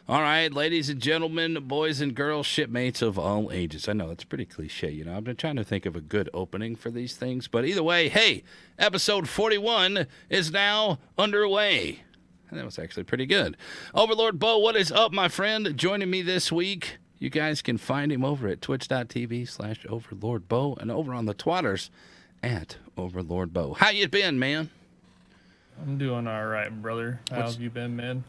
All right, ladies and gentlemen, boys and girls, shipmates of all ages. I know it's pretty cliche, you know. I've been trying to think of a good opening for these things, but either way, hey, episode 41 is now underway. And that was actually pretty good. Overlord Bo, what is up, my friend? Joining me this week, you guys can find him over at twitch.tv/overlordbou and over on the twatters at overlordbou. How you been, man? I'm doing all right, brother. How have you been, man?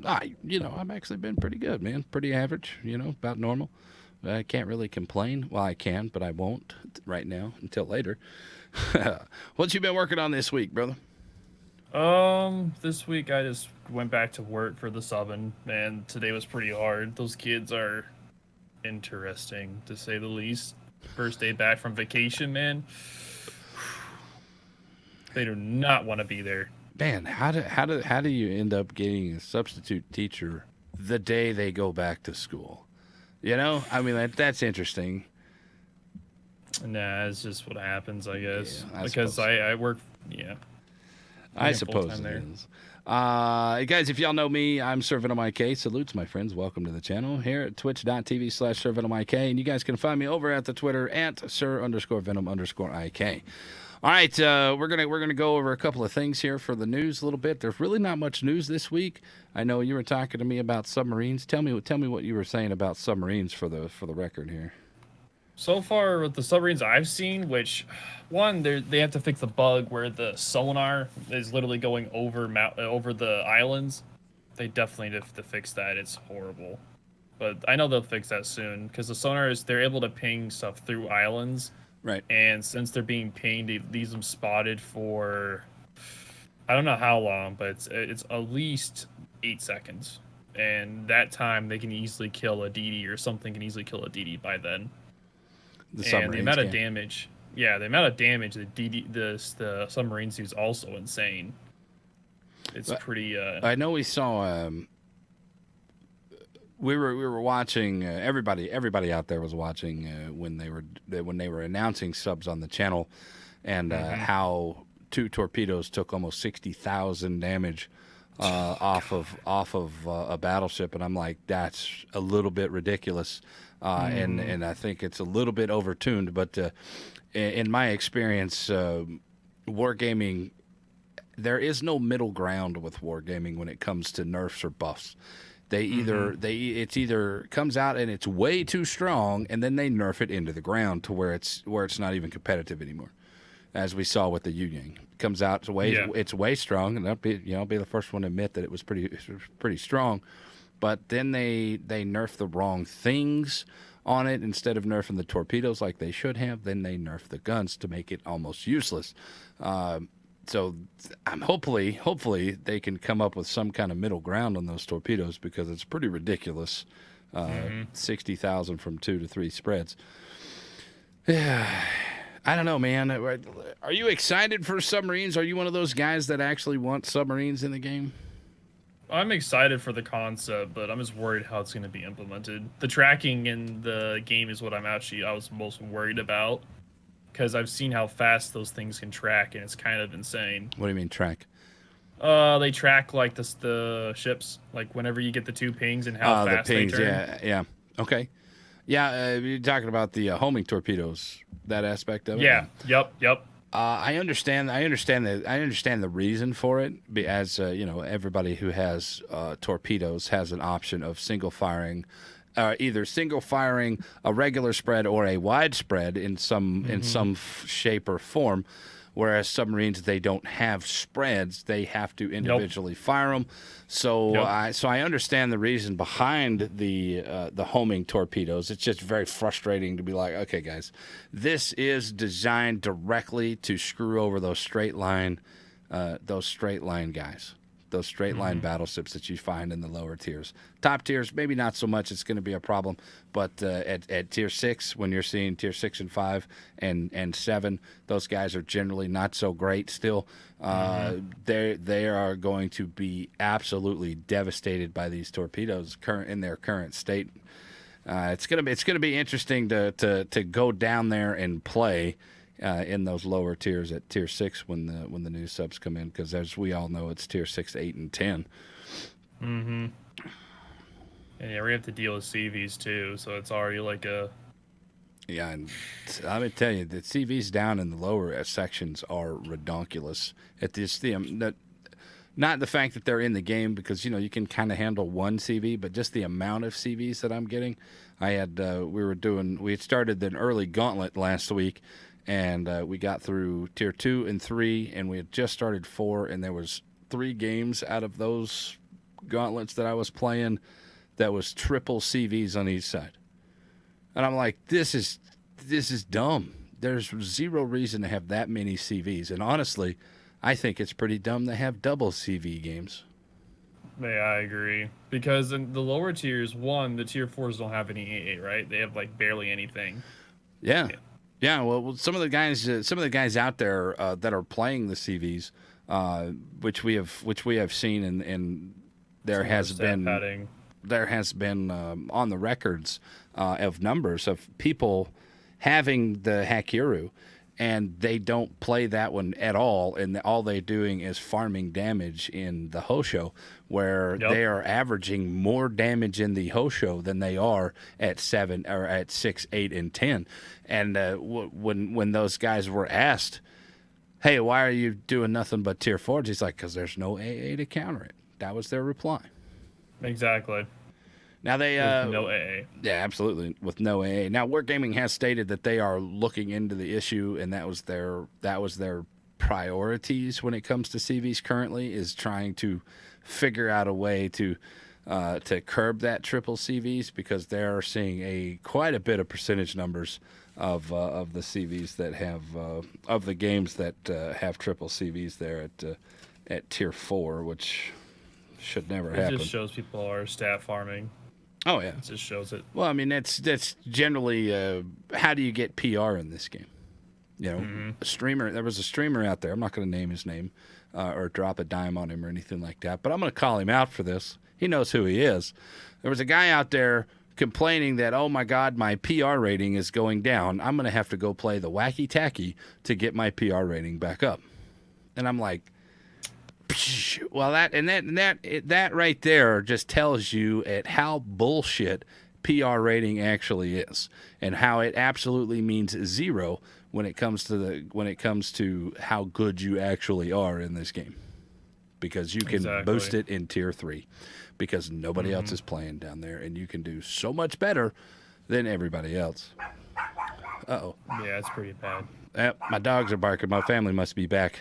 I've actually been pretty good, man. Pretty average, about normal. I can't really complain. Well, I can, but I won't right now until later. What you been working on this week, brother? This week I just went back to work for the subbing, and today was pretty hard. Those kids are interesting, to say the least. First day back from vacation, man. They do not want to be there. Man, how do you end up getting a substitute teacher the day they go back to school? You know, I mean that's interesting. Nah, it's just what happens, I guess. Yeah, because I work, yeah. I suppose it is. Guys, if y'all know me, I'm SirVenomIK. Salutes, my friends. Welcome to the channel here at twitch.tv/SirVenomIK. And you guys can find me over at the Twitter at Sir_Venom_IK. All right, we're gonna go over a couple of things here for the news a little bit. There's really not much news this week. I know you were talking to me about submarines. Tell me what you were saying about submarines for the record here. So far with the submarines I've seen, which one they have to fix the bug where the sonar is literally going over the islands. They definitely have to fix that. It's horrible, but I know they'll fix that soon because the sonar they're able to ping stuff through islands. Right. And since they're being pinged, it leaves them spotted for I don't know how long, but it's at least 8 seconds. And that time they can easily kill a DD or something can easily kill a DD by then. And the amount of damage, the amount of damage the submarines do is also insane. It's pretty. I know we saw. We were watching. Everybody out there was watching when they were announcing subs on the channel, and how 2 torpedoes took almost 60,000 damage off of a battleship, and I'm like, that's a little bit ridiculous, and I think it's a little bit overtuned. But in my experience, wargaming, there is no middle ground with wargaming when it comes to nerfs or buffs. It either comes out and it's way too strong, and then they nerf it into the ground to where it's not even competitive anymore. As we saw with the Yu-Yang, comes out it's way strong, and I'll be the first one to admit that it was pretty strong. But then they nerf the wrong things on it instead of nerfing the torpedoes like they should have. Then they nerf the guns to make it almost useless. So I'm hopefully they can come up with some kind of middle ground on those torpedoes because it's pretty ridiculous. 60,000 from 2 to 3 spreads. Yeah, I don't know, man. Are you excited for submarines? Are you one of those guys that actually want submarines in the game? I'm excited for the concept, but I'm just worried how it's going to be implemented. The tracking in the game is what I was most worried about. Because I've seen how fast those things can track, and it's kind of insane. What do you mean track? They track like the ships, like whenever you get the 2 pings and how fast the pings, they turn. Yeah. Okay. Yeah, you're talking about the homing torpedoes, that aspect of it. Yeah. Yep. I understand the reason for it, as everybody who has torpedoes has an option of single firing. Either single firing a regular spread or a wide spread in some shape or form, whereas submarines, they don't have spreads; they have to individually fire them. So I understand the reason behind the homing torpedoes. It's just very frustrating to be like, okay, guys, this is designed directly to screw over those straight line guys. Those straight line battleships that you find in the lower tiers. Top tiers, maybe not so much. It's going to be a problem. But at tier 6, when you're seeing tier 6 and 5 and 7, those guys are generally not so great still. They are going to be absolutely devastated by these torpedoes in their current state. It's gonna be interesting to go down there and play in those lower tiers at tier 6 when the new subs come in, because as we all know, it's tier 6, 8, and 10. Mm-hmm. And yeah, we have to deal with CVs too, so it's already like a... Yeah, and let me tell you, the CVs down in the lower sections are redonkulous. At this, not the fact that they're in the game, because you can kind of handle one CV, but just the amount of CVs that I'm getting. I had we had started an early gauntlet last week, and we got through tier 2 and 3, and we had just started 4, and there was 3 games out of those gauntlets that I was playing that was triple CVs on each side. And I'm like, this is dumb. There's zero reason to have that many CVs. And honestly, I think it's pretty dumb to have double CV games. Yeah, I agree. Because in the lower tiers, the tier 4s don't have any AA, right? They have like barely anything. Yeah. Well, some of the guys out there that are playing the CVs, which we have seen, and there has been on the records of numbers of people having the Hakiru, and they don't play that one at all, and all they're doing is farming damage in the Hosho, where they are averaging more damage in the Hosho than they are at 7 or at 6, 8, and 10. And when those guys were asked, "Hey, why are you doing nothing but tier 4s?" He's like, "Because there's no AA to counter it." That was their reply. Exactly. Now they with no AA. Yeah, absolutely, with no AA. Now Wargaming has stated that they are looking into the issue, and that was their priorities when it comes to CVs currently, is trying to figure out a way to curb that triple CVs, because they're seeing quite a bit of percentage numbers of the CVs that have of the games that have triple CVs there at tier 4, which should never happen. It just shows people are stat farming. Oh yeah, it just shows it. Well, I mean that's generally how do you get PR in this game? A streamer. There was a streamer out there. I'm not going to name his name or drop a dime on him or anything like that, but I'm going to call him out for this. He knows who he is. There was a guy out there complaining that, oh my God, my PR rating is going down. I'm going to have to go play the Wacky Tacky to get my PR rating back up. And I'm like, well, that right there just tells you at how bullshit PR rating actually is, and how it absolutely means 0 when it comes to how good you actually are in this game, because you can boost it in tier 3, because nobody else is playing down there, and you can do so much better than everybody else. Uh-oh. Yeah, it's pretty bad. My dogs are barking. My family must be back.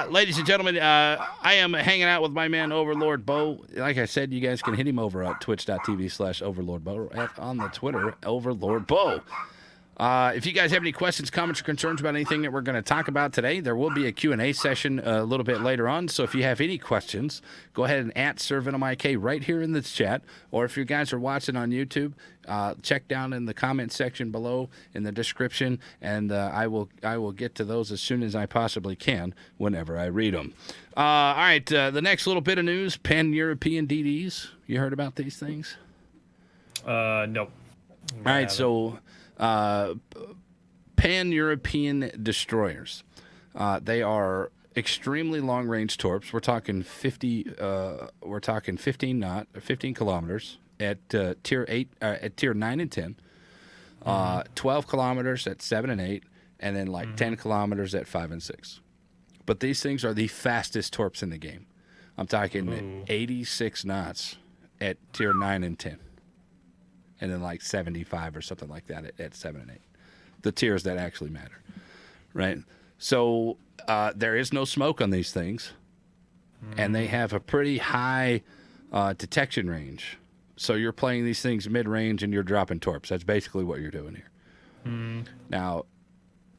Ladies and gentlemen, I am hanging out with my man overlordbou. Like I said, you guys can hit him over at twitch.tv/overlordbou, on the Twitter, overlordbou. If you guys have any questions, comments, or concerns about anything that we're going to talk about today, there will be a Q&A session a little bit later on. So if you have any questions, go ahead and @SirVenomIK right here in the chat. Or if you guys are watching on YouTube, check down in the comment section below in the description, and I will get to those as soon as I possibly can whenever I read them. All right, the next little bit of news, Pan-European DDs. You heard about these things? Nope. All right, so... Pan-European destroyers. They are extremely long-range torps. We're talking 15 kilometers at tier 8, at tier 9 and 10. 12 kilometers at 7 and 8, and then 10 kilometers at 5 and 6. But these things are the fastest torps in the game. I'm talking 86 knots at tier 9 and 10. And then 75 or something like that at 7 and 8. The tiers that actually matter, right? So there is no smoke on these things, and they have a pretty high detection range. So you're playing these things mid-range, and you're dropping torps. That's basically what you're doing here. Now,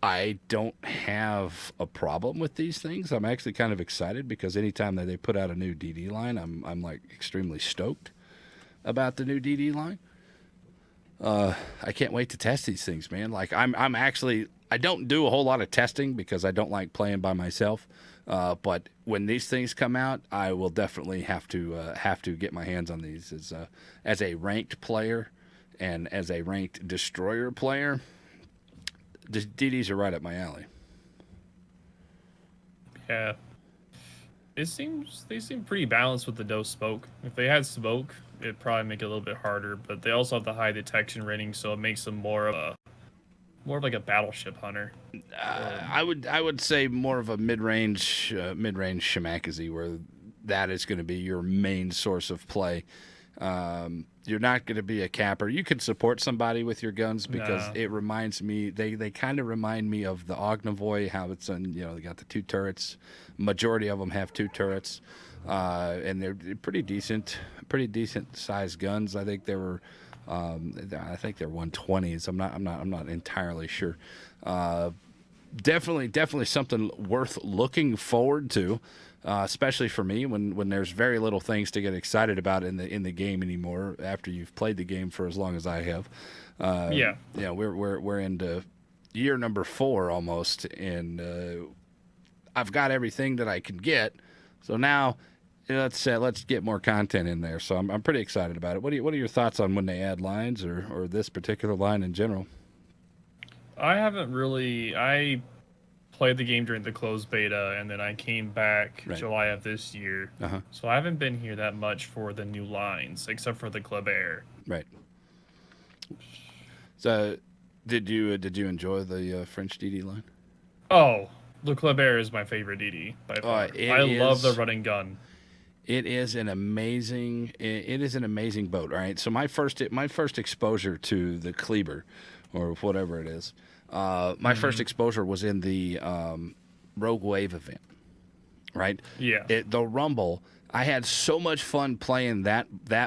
I don't have a problem with these things. I'm actually kind of excited, because anytime that they put out a new DD line, I'm extremely stoked about the new DD line. I can't wait to test these things, man. I don't do a whole lot of testing because I don't like playing by myself. But when these things come out, I will definitely have to get my hands on these as a ranked player and as a ranked destroyer player. The DDs are right up my alley. Yeah. They seem pretty balanced with the no smoke. If they had smoke, it'd probably make it a little bit harder. But they also have the high detection rating, so it makes them more of like a battleship hunter. I would say more of a mid-range Shimakaze, where that is going to be your main source of play. You're not going to be a capper. You can support somebody with your guns because it reminds me. They kind of remind me of the Ognivoy, how it's on. They got the 2 turrets. Majority of them have 2 turrets, and they're pretty decent sized guns. I think they were. I think they're 120s. I'm not entirely sure. Definitely something worth looking forward to, especially for me when there's very little things to get excited about in the game anymore after you've played the game for as long as I have. We're into year number 4 almost, and I've got everything that I can get. So now let's get more content in there. So I'm pretty excited about it. What are your thoughts on when they add lines or this particular line in general? I haven't really. I played the game during the closed beta, and then I came back July of this year. So I haven't been here that much for the new lines, except for the Club Air. Right. So, did you enjoy the French DD line? Oh, the Club Air is my favorite DD by far. I love the running gun. It is an amazing boat. All right. So my first exposure to the Kleber, or whatever it is, my first exposure was in the Rogue Wave event. Right. Yeah. The Rumble. I had so much fun playing that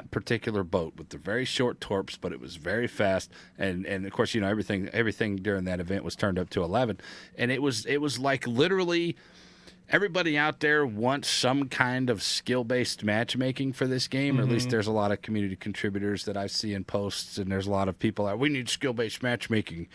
particular boat with the very short torps, but it was very fast, and of course everything during that event was turned up to 11, and it was like literally. Everybody out there wants some kind of skill-based matchmaking for this game, or at least there's a lot of community contributors that I see in posts, and there's a lot of people that we need skill-based matchmaking.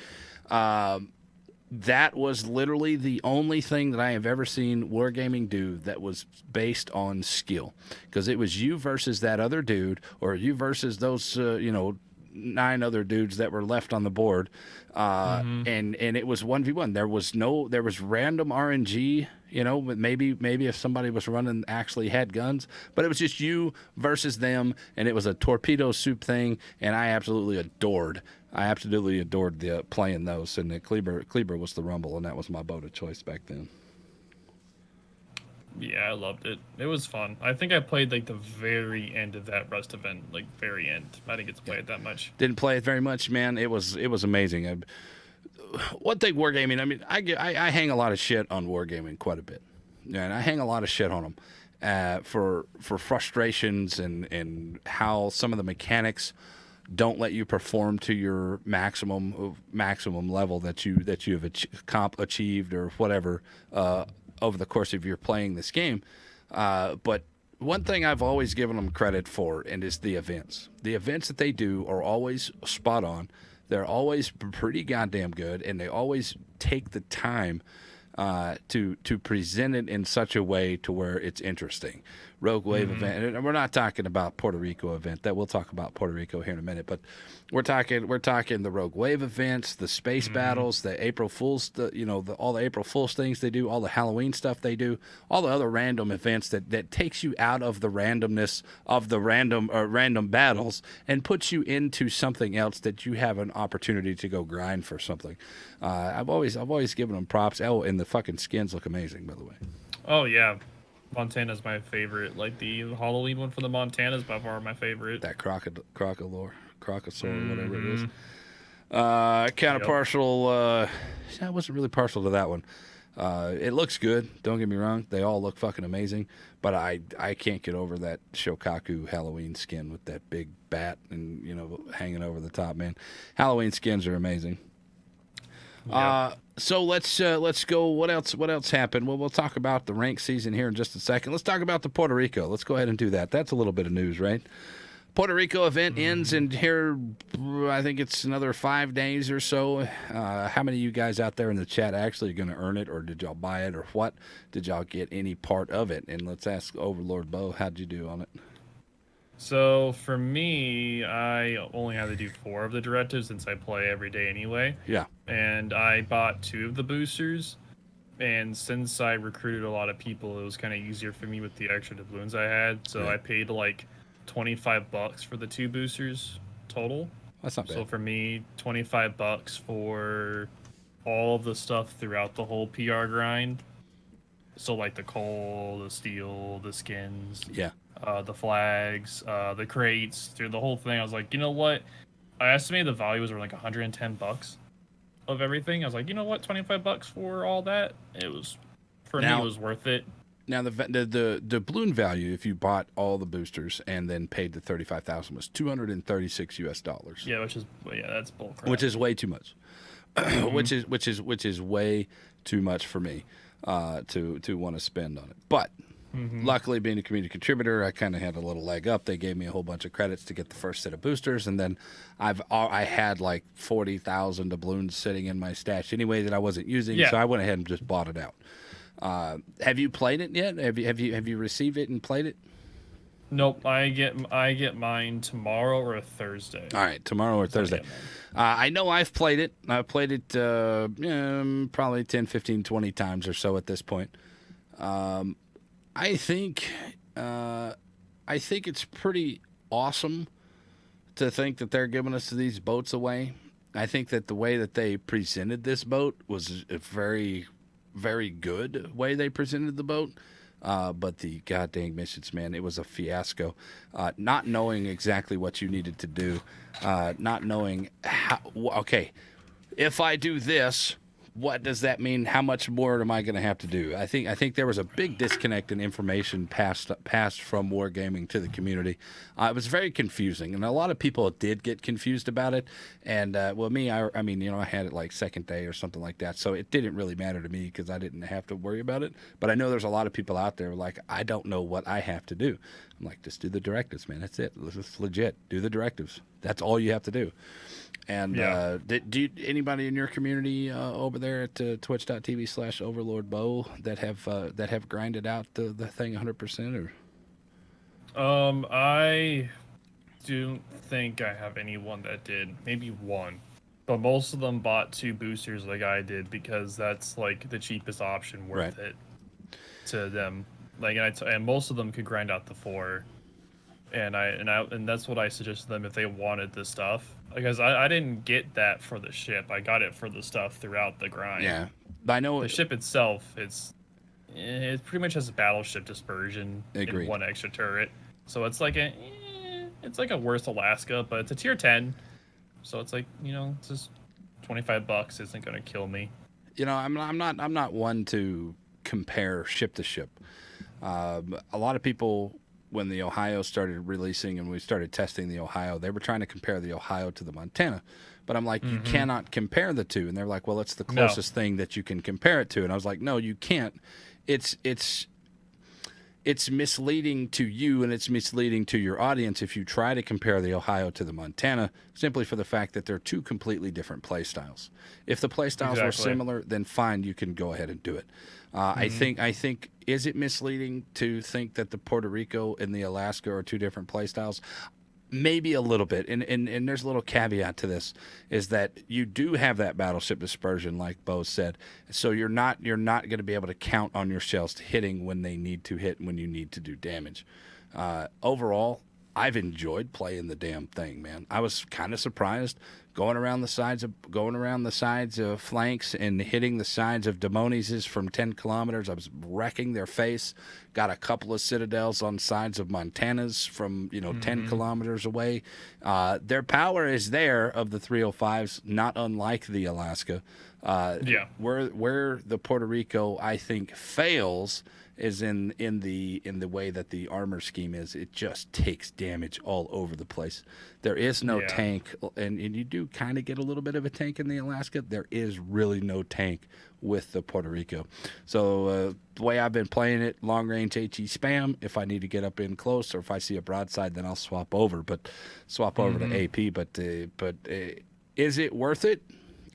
That was literally the only thing that I have ever seen Wargaming do that was based on skill, because it was you versus that other dude, or you versus those 9 other dudes that were left on the board, and it was 1v1. There was random RNG, maybe if somebody was running actually had guns, but it was just you versus them, and it was a torpedo soup thing, and I absolutely adored the playing those, and the Kleber was the Rumble, and that was my boat of choice back then. Yeah, I loved it. It was fun. I think I played like the very end of that Rust event, like very end. I didn't get to play it that much. Didn't play it very much, man. It was amazing. One thing Wargaming, I mean, I hang a lot of shit on Wargaming quite a bit, and I hang a lot of shit on them for frustrations and how some of the mechanics don't let you perform to your maximum level that you have achieved or whatever over the course of your playing this game. But one thing I've always given them credit for, and is the events. The events that they do are always spot on. They're always pretty goddamn good, and they always take the time to present it in such a way to where it's interesting. Rogue Wave event, and we're not talking about Puerto Rico event. That we'll talk about Puerto Rico here in a minute, but we're talking the Rogue Wave events, the space battles, the April Fools, all the April Fools things they do, all the Halloween stuff they do, all the other random events that takes you out of the randomness of the random battles and puts you into something else that you have an opportunity to go grind for something. I've always given them props. Oh, and the fucking skins look amazing, by the way. Oh yeah. Montana's my favorite. Like the Halloween one for the Montana's by far my favorite. That crocosaur, whatever it is. Kind of partial. I wasn't really partial to that one. It looks good. Don't get me wrong. They all look fucking amazing. But I can't get over that Shokaku Halloween skin with that big bat and hanging over the top. Man, Halloween skins are amazing. Yeah. So let's go. What else happened? Well, we'll talk about the rank season here in just a second. Let's talk about the Puerto Rico. Let's go ahead and do that. That's a little bit of news, right? Puerto Rico event ends in here, I think it's another 5 days or so. How many of you guys out there in the chat actually are going to earn it, or did y'all buy it, or what? Did y'all get any part of it? And let's ask Overlord Bo, how'd you do on it? So for me, I only had to do 4 of the directives since I play every day anyway. Yeah. And I bought 2 of the boosters. And since I recruited a lot of people, it was kind of easier for me with the extra doubloons I had. So Right. I paid like $25 for the 2 boosters total. That's not So bad. for me, $25 for all of the stuff throughout the whole PR grind. So like the coal, the steel, the skins, Yeah. the flags, the crates, through the whole thing. I was like, you know what? I estimated the value was like $110 of everything. I was like, you know what? $25 for all that. It was, for me, it Now, was worth it. now the balloon value, if you bought all the boosters and then paid the 35,000, was $236 US, Yeah, that's bull which crap. is way too much. Mm-hmm. which is way too much for me to want to spend on it. But Mm-hmm. luckily, being a community contributor, I kind of had a little leg up. They gave me a whole bunch of credits to get the first set of boosters, and then I had like 40,000 doubloons sitting in my stash anyway that I wasn't using, Yeah. so I went ahead and just bought it out. Have you played it yet? Have you received it and played it? Nope. I get mine tomorrow or Thursday. All right, tomorrow or That's when I Thursday. get mine. I know I've played it. I've played it probably 10, 15, 20 times or so at this point. I think I think it's pretty awesome to think that they're giving us these boats away. I think that the way that they presented this boat was a very, very good way they presented the boat. But the goddamn missions, man, it was a fiasco. Not knowing exactly what you needed to do, not knowing how. Okay, if I do this, what does that mean? How much more am I going to have to do? I think there was a big disconnect in information passed from wargaming to the community. It was very confusing, and a lot of people did get confused about it. And well, me, I mean, I had it like second day or something like that, so it didn't really matter to me because I didn't have to worry about it. But I know there's a lot of people out there like I don't know what I have to do. I'm like, just do the directives, man. That's it. This is legit. Do the directives. That's all you have to do. And Yeah. anybody in your community over there at twitch.tv/overlordbou that have grinded out the thing 100% or? I don't think I have anyone that did. Maybe one. But most of them bought 2 boosters like I did because that's like the cheapest option Right. worth it to them. Like and most of them could grind out the 4. And that's what I suggested them if they wanted the stuff. Because I didn't get that for the ship. I got it for the stuff throughout the grind. Yeah, I know. The ship itself, it pretty much has a battleship dispersion Agreed. and 1 extra turret. So it's like a worth Alaska, but it's a tier 10. So it's like, it's just $25 isn't going to kill me. I'm not one to compare ship to ship. A lot of people, when the Ohio started releasing and we started testing the Ohio, they were trying to compare the Ohio to the Montana. But I'm like, you cannot compare the two. And they're like, well, it's the closest thing that you can compare it to. And I was like, no, you can't. It's misleading to you and it's misleading to your audience if you try to compare the Ohio to the Montana simply for the fact that they're 2 completely different play styles. If the play styles were similar, then fine, you can go ahead and do it. I think is it misleading to think that the Puerto Rico and the Alaska are 2 different play styles? Maybe a little bit, and there's a little caveat to this, is that you do have that battleship dispersion, like Bo said. So you're not going to be able to count on your shells hitting when they need to hit and when you need to do damage. Overall, I've enjoyed playing the damn thing, man. I was kind of surprised going around the sides of flanks and hitting the sides of Demonises from 10 kilometers. I was wrecking their face. Got a couple of citadels on sides of Montanas from 10 kilometers away. Their power is there of the 305s, not unlike the Alaska. Where the Puerto Rico I think fails is in the way that the armor scheme is. It just takes damage all over the place. There is no tank, and you do kind of get a little bit of a tank in the Alaska. There is really no tank with the Puerto Rico. So the way I've been playing it, long range HE spam. If I need to get up in close, or if I see a broadside, then I'll swap over. But swap over to AP. But is it worth it?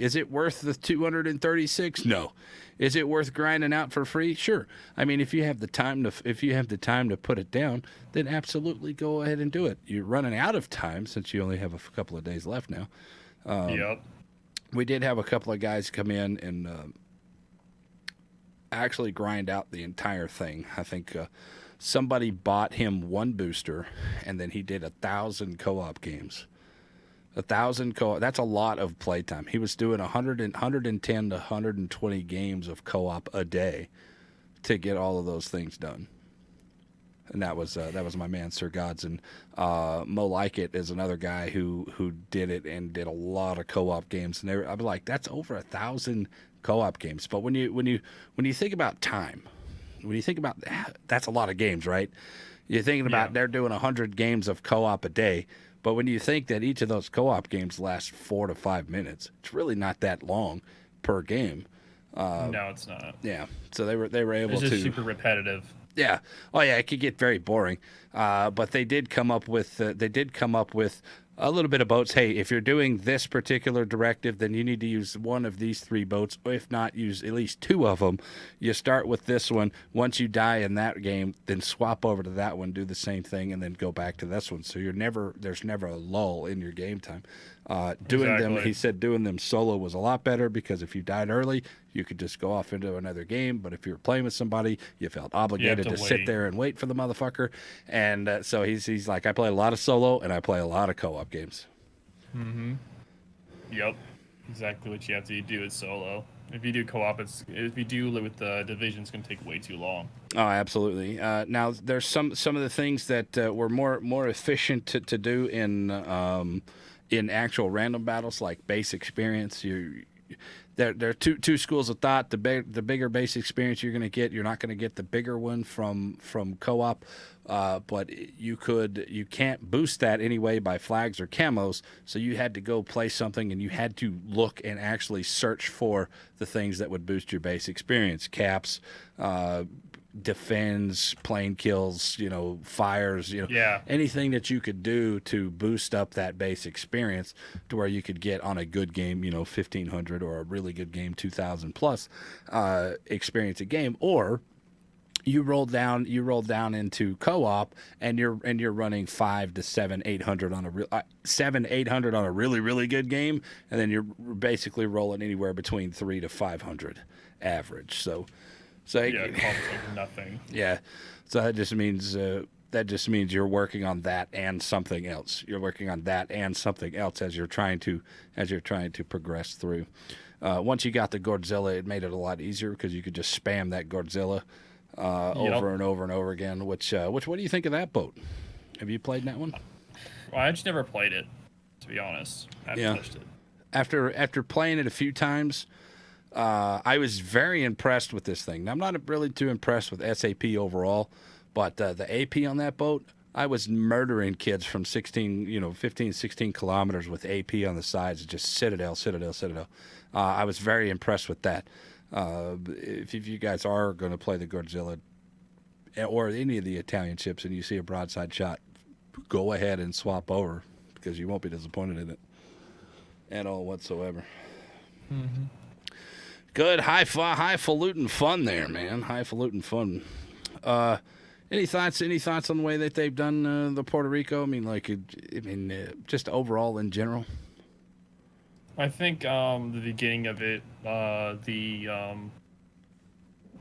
Is it worth the 236? No. Is it worth grinding out for free? Sure. I mean, if you have the time to put it down, then absolutely go ahead and do it. You're running out of time since you only have a couple of days left now. Yep. We did have a couple of guys come in and actually grind out the entire thing. I think somebody bought him one booster, and then he did 1,000 co-op games. 1,000 co-op. That's a lot of playtime. He was doing 110 to 120 games of co-op a day to get all of those things done. And that was my man Sir Gods, and Mo Like It is another guy who did it and did a lot of co-op games. And I was like, that's over 1,000 co-op games. But when you think about time, when you think about that's a lot of games, right? You're thinking about they're doing 100 games of co-op a day. But when you think that each of those co-op games last 4 to 5 minutes, it's really not that long per game. No, it's not. Yeah, so they were able to. It's just super repetitive. Yeah. Oh, yeah. It could get very boring. But they did come up with a little bit of boats. Hey, if you're doing this particular directive, then you need to use one of these 3 boats, or if not, use at least 2 of them. You start with this one. Once you die in that game, then swap over to that one, do the same thing, and then go back to this one. So there's never a lull in your game time. He said doing them solo was a lot better because if you died early, you could just go off into another game. But if you were playing with somebody, you felt obligated to sit there and wait for the motherfucker. And so he's like, I play a lot of solo and I play a lot of co-op games. Mm-hmm. Yep. Exactly what you have to do is solo. If you do co-op, if you do live with the division, it's going to take way too long. Oh, absolutely. Now there's some of the things that were more efficient to do in actual random battles, like base experience. There are two schools of thought. The bigger base experience you're not going to get the bigger one from co-op, but you can't boost that anyway by flags or camos. So you had to go play something, and you had to look and actually search for the things that would boost your base experience: caps, defends, plane kills, fires, anything that you could do to boost up that base experience to where you could get on a good game, 1,500, or a really good game, 2,000 plus experience a game. Or you roll down into co-op and you're running 500 to 800 on a 800 on a really, really good game, and then you're basically rolling anywhere between 300 to 500 average. So it costs like nothing. Yeah, so that just means you're working on that and something else. You're working on that and something else as you're trying to progress through. Once you got the Godzilla, it made it a lot easier because you could just spam that Godzilla over and over and over again. Which what do you think of that boat? Have you played that one? Well, I just never played it, to be honest. I haven't touched it. After playing it a few times. I was very impressed with this thing. Now, I'm not really too impressed with SAP overall, but the AP on that boat, I was murdering kids from 15, 16 kilometers with AP on the sides, just citadel. I was very impressed with that. If you guys are going to play the Godzilla or any of the Italian ships and you see a broadside shot, go ahead and swap over because you won't be disappointed in it at all whatsoever. Mm-hmm. Good highfalutin fun there, man. Highfalutin fun. Any thoughts on the way that they've done the Puerto Rico? I mean, just overall in general. I think the beginning of it, in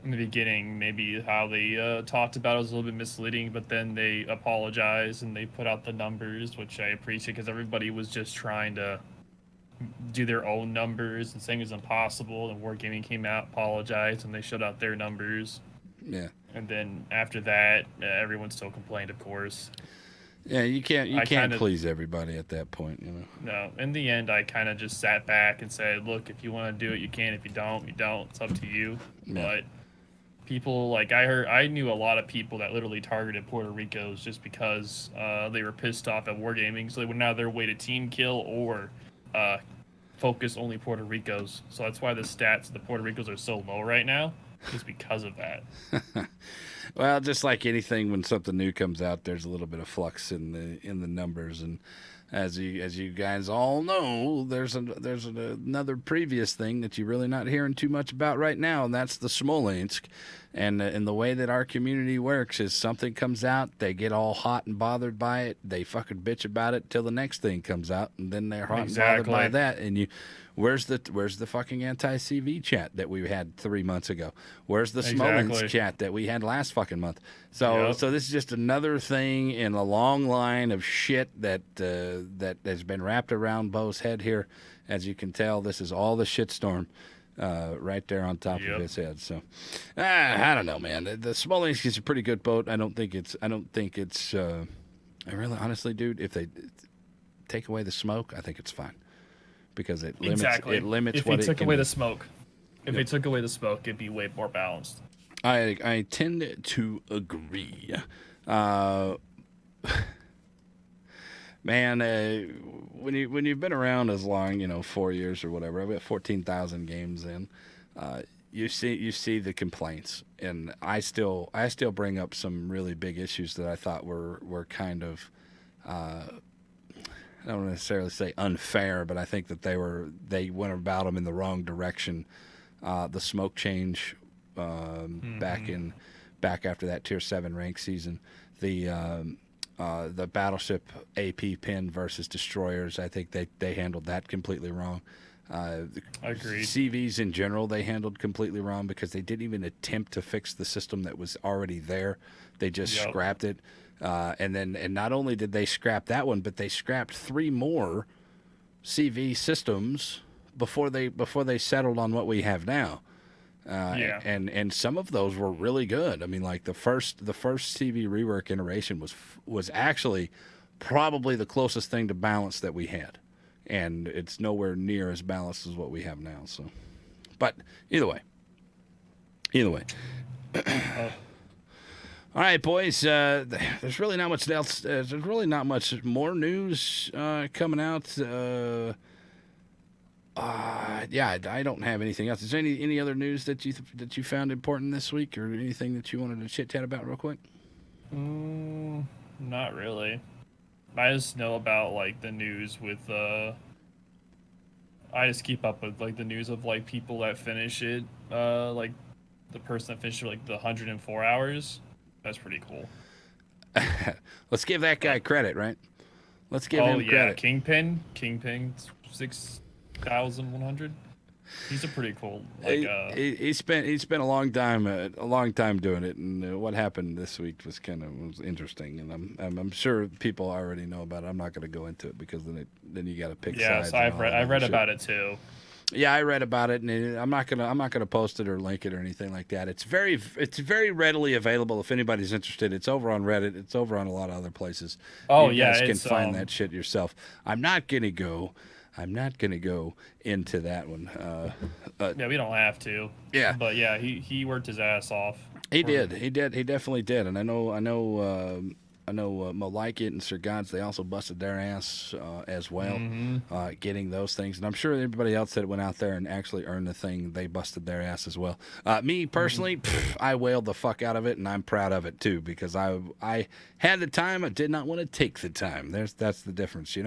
the beginning, maybe how they talked about it was a little bit misleading, but then they apologized and they put out the numbers, which I appreciate because everybody was just trying to do their own numbers and saying it was impossible. And Wargaming came out, apologized, and they showed out their numbers. Yeah. And then after that, everyone still complained, of course. Yeah, you can't please everybody at that point, No, in the end, I kind of just sat back and said, look, if you want to do it, you can. If you don't, you don't. It's up to you. Yeah. But people, I knew a lot of people that literally targeted Puerto Ricos just because they were pissed off at Wargaming. So they would now their way to team kill or focus only Puerto Ricos. So that's why the stats of the Puerto Ricos are so low right now, is because of that. Well, just like anything, when something new comes out, there's a little bit of flux in the numbers, and As you guys all know, there's another previous thing that you're really not hearing too much about right now, and that's the Smolensk. And the way that our community works is something comes out, they get all hot and bothered by it, they fucking bitch about it till the next thing comes out, and then they're hot and bothered by that. And where's the fucking anti-CV chat that we had 3 months ago? Where's the Smolensk chat that we had last fucking month? So this is just another thing in a long line of shit that has been wrapped around Bo's head here. As you can tell, this is all the shitstorm. Right there on top of his head. So, I don't know, man. The Smolensk is a pretty good boat. I don't think it's. I really, honestly, dude, if they take away the smoke, I think it's fine because it limits. It limits if what they it took can away do. the smoke. If they took away the smoke, it'd be way more balanced. I tend to agree. Man, when you've been around as long, 4 years or whatever, I've got 14,000 games in. You see the complaints, and I still bring up some really big issues that I thought were kind of I don't necessarily say unfair, but I think that they went about them in the wrong direction. The smoke change back after that Tier 7 rank season, the battleship AP pin versus destroyers, I think they handled that completely wrong. Agreed. CVs in general, they handled completely wrong because they didn't even attempt to fix the system that was already there. They just scrapped it. And not only did they scrap that one, but they scrapped 3 more CV systems before they settled on what we have now. And some of those were really good. I mean, like the first CV rework iteration was actually probably the closest thing to balance that we had, and it's nowhere near as balanced as what we have now. So, but either way. All right, boys. There's really not much else. There's really not much more news coming out. I don't have anything else. Is there any other news that you found important this week, or anything that you wanted to chit chat about real quick? Not really. I just know about like the news with I just keep up with like the news of like people that finish it. Like the person that finished like the 104 hours. That's pretty cool. Let's give that guy credit, right? Let's give him credit. Kingpin 6,100. He's a pretty cool. Like he spent a long time doing it, and what happened this week was interesting, and I'm sure people already know about it. I'm not going to go into it because then you got to pick sides. Yes, I read about it too. Yeah, I read about it, and I'm not gonna post it or link it or anything like that. It's very readily available if anybody's interested. It's over on Reddit. It's over on a lot of other places. You guys can find that shit yourself. I'm not gonna go into that one. We don't have to. Yeah, but yeah, he worked his ass off. He did. He definitely did. And I know Mo Like It and Sir Gods, they also busted their ass as well, getting those things. And I'm sure everybody else that went out there and actually earned the thing, they busted their ass as well. Me personally, I wailed the fuck out of it, and I'm proud of it too, because I had the time. I did not want to take the time. That's the difference,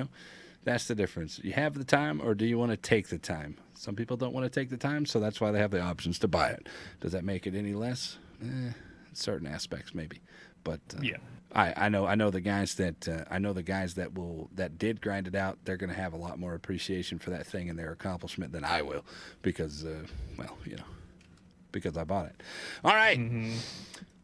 That's the difference. You have the time, or do you want to take the time? Some people don't want to take the time, so that's why they have the options to buy it. Does that make it any less? Certain aspects, maybe. But I know the guys that did grind it out. They're going to have a lot more appreciation for that thing and their accomplishment than I will, because because I bought it. All right.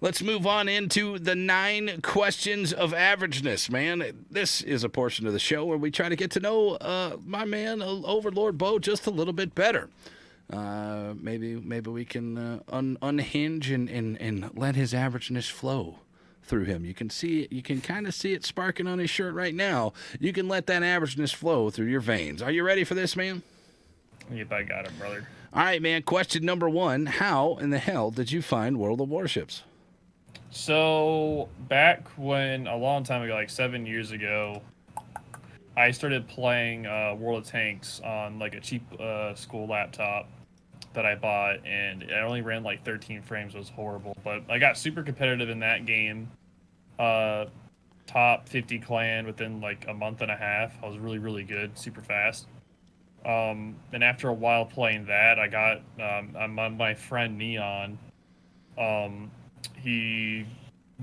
Let's move on into the 9 questions of averageness, man. This is a portion of the show where we try to get to know my man, Overlord Bo, just a little bit better. Maybe we can unhinge and let his averageness flow through him. You can kind of see it sparking on his shirt right now. You can let that averageness flow through your veins. Are you ready for this, man? Yep, I got it, brother. All right, man. Question number 1. How in the hell did you find World of Warships? So, back when, a long time ago, like 7 years ago, I started playing World of Tanks on like a cheap school laptop that I bought, and it only ran like 13 frames. It was horrible, but I got super competitive in that game. top 50 clan within like a month and a half. I was really, really good, super fast. And after a while playing that, I got my friend Neon. Um, he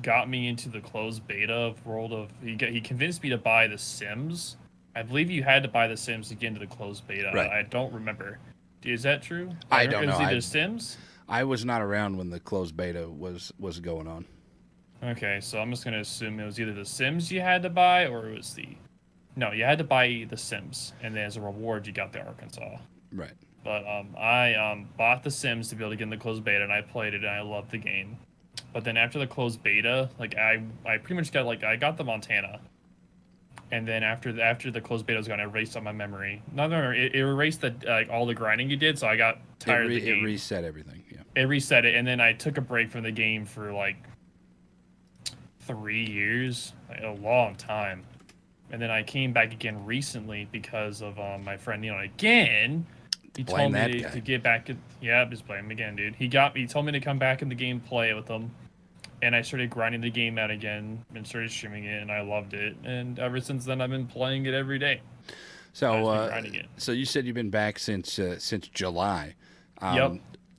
got me into the closed beta of World of. He convinced me to buy The Sims. I believe you had to buy The Sims to get into the closed beta. Right. I don't remember. Is that true? I don't It know. was either Sims. I was not around when the closed beta was going on. Okay, so I'm just gonna assume it was either The Sims you had to buy, or it was the. No, you had to buy The Sims, and then as a reward, you got the Arkansas. Right. But I bought The Sims to be able to get in the closed beta, and I played it, and I loved the game. But then after the closed beta, like I pretty much got I got the Montana, and then after the closed beta was gone, it erased on my memory. No, it erased the like all the grinding you did, so I got tired of the game. It reset everything. Yeah. It reset it, and then I took a break from the game for like 3 years, like, a long time. And then I came back again recently because of my friend Neil again. He told me to get back. Yeah, just blame him again, dude. He told me to come back in the game, play it with him, and I started grinding the game out again and started streaming it, and I loved it. And ever since then, I've been playing it every day. So, so you said you've been back since July. Yep.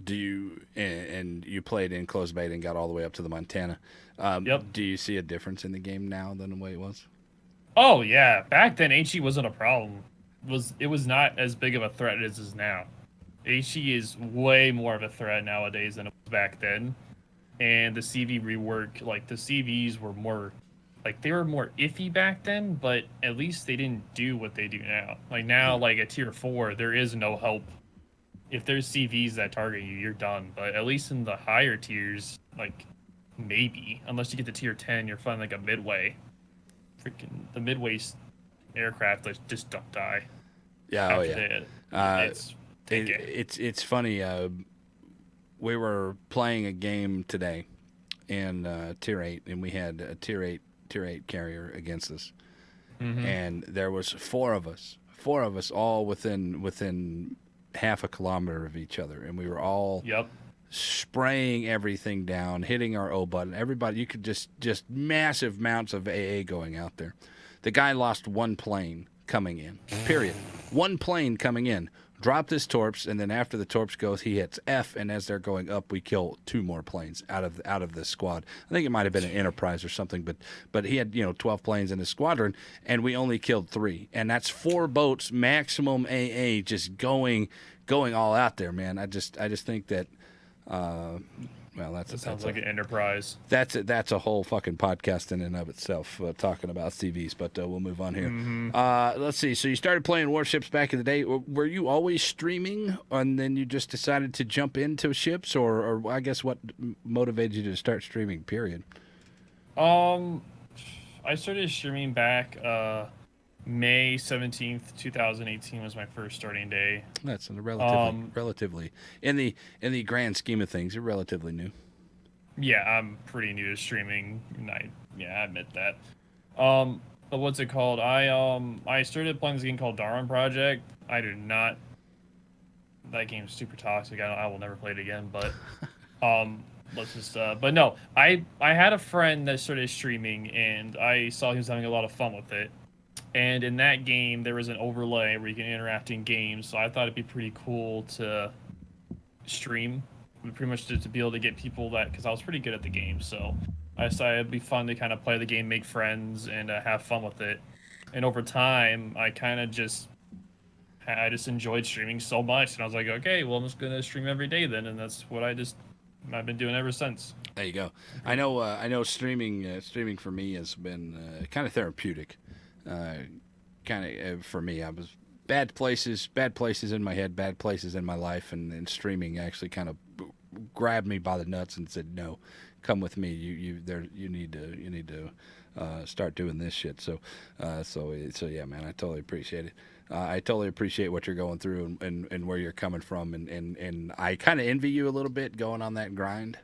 Do you and you played in closed beta and got all the way up to the Montana? Yep. Do you see a difference in the game now than the way it was? Oh yeah, back then HE wasn't a problem. It was not as big of a threat as it is now. HE is way more of a threat nowadays than it was back then. And the CV rework, like the CVs were more, like they were more iffy back then, but at least they didn't do what they do now. Like now, like at tier 4, there is no help. If there's CVs that target you, you're done. But at least in the higher tiers, like maybe, unless you get to tier 10, you're finding like a midway. Freaking the midway aircraft like just don't die. Yeah, oh yeah. It's funny. We were playing a game today in tier 8, and we had a tier 8 carrier against us, and there was four of us all within half a kilometer of each other, and we were all spraying everything down, hitting our O button. Everybody, you could just massive amounts of AA going out there. The guy lost one plane coming in, period. One plane coming in, dropped his torps, and then after the torps goes, he hits F, and as they're going up, we kill two more planes out of this squad. I think it might have been an Enterprise or something, but he had 12 planes in his squadron, and we only killed 3, and that's 4 boats maximum AA just going all out there, man. I just think that. Well, that sounds like an Enterprise. That's a whole fucking podcast in and of itself, talking about CVs. But we'll move on here. Let's see. So you started playing warships back in the day. Were you always streaming, and then you just decided to jump into ships, or I guess what motivated you to start streaming? Period. I started streaming back. May 17th, 2018 was my first starting day. That's relatively in the grand scheme of things, you're relatively new. Yeah, I'm pretty new to streaming, and I admit that. But what's it called? I started playing this game called Darwin Project. I do not. That game's super toxic. I will never play it again. But let's just. But no, I had a friend that started streaming, and I saw he was having a lot of fun with it. And in that game, there was an overlay where you can interact in games, so I thought it'd be pretty cool to stream, pretty much to be able to get people that, because I was pretty good at the game, so I decided it'd be fun to kind of play the game, make friends, and have fun with it. And over time, I just enjoyed streaming so much, and I was like, okay, well, I'm just gonna stream every day then, and that's what I've been doing ever since. There you go. I know streaming for me has been kind of therapeutic. For me, I was bad places in my head, bad places in my life, and streaming actually kind of grabbed me by the nuts and said, "No, come with me. You need to start doing this shit." So yeah, man, I totally appreciate it. I totally appreciate what you're going through and where you're coming from, and I kind of envy you a little bit going on that grind.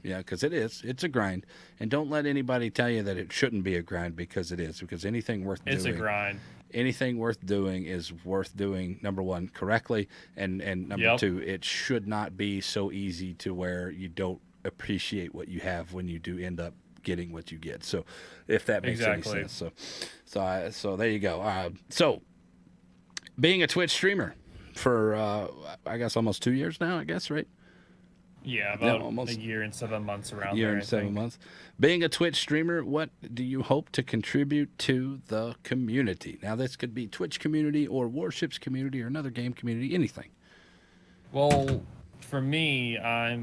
Yeah, because it's a grind, and don't let anybody tell you that it shouldn't be a grind, because it is. Because anything worth doing, it's a grind. Anything worth doing is worth doing. Number one, correctly, and number two, it should not be so easy to where you don't appreciate what you have when you do end up getting what you get. So, if that makes any Exactly. sense. So there you go. So, being a Twitch streamer for I guess almost 2 years now. I guess right. Yeah, Yeah, about a almost year and 7 months a around year there, and I seven think. months. Being a Twitch streamer, what do you hope to contribute to the community? Now, this could be Twitch community or Warships community or another game community, anything. Well, for me, I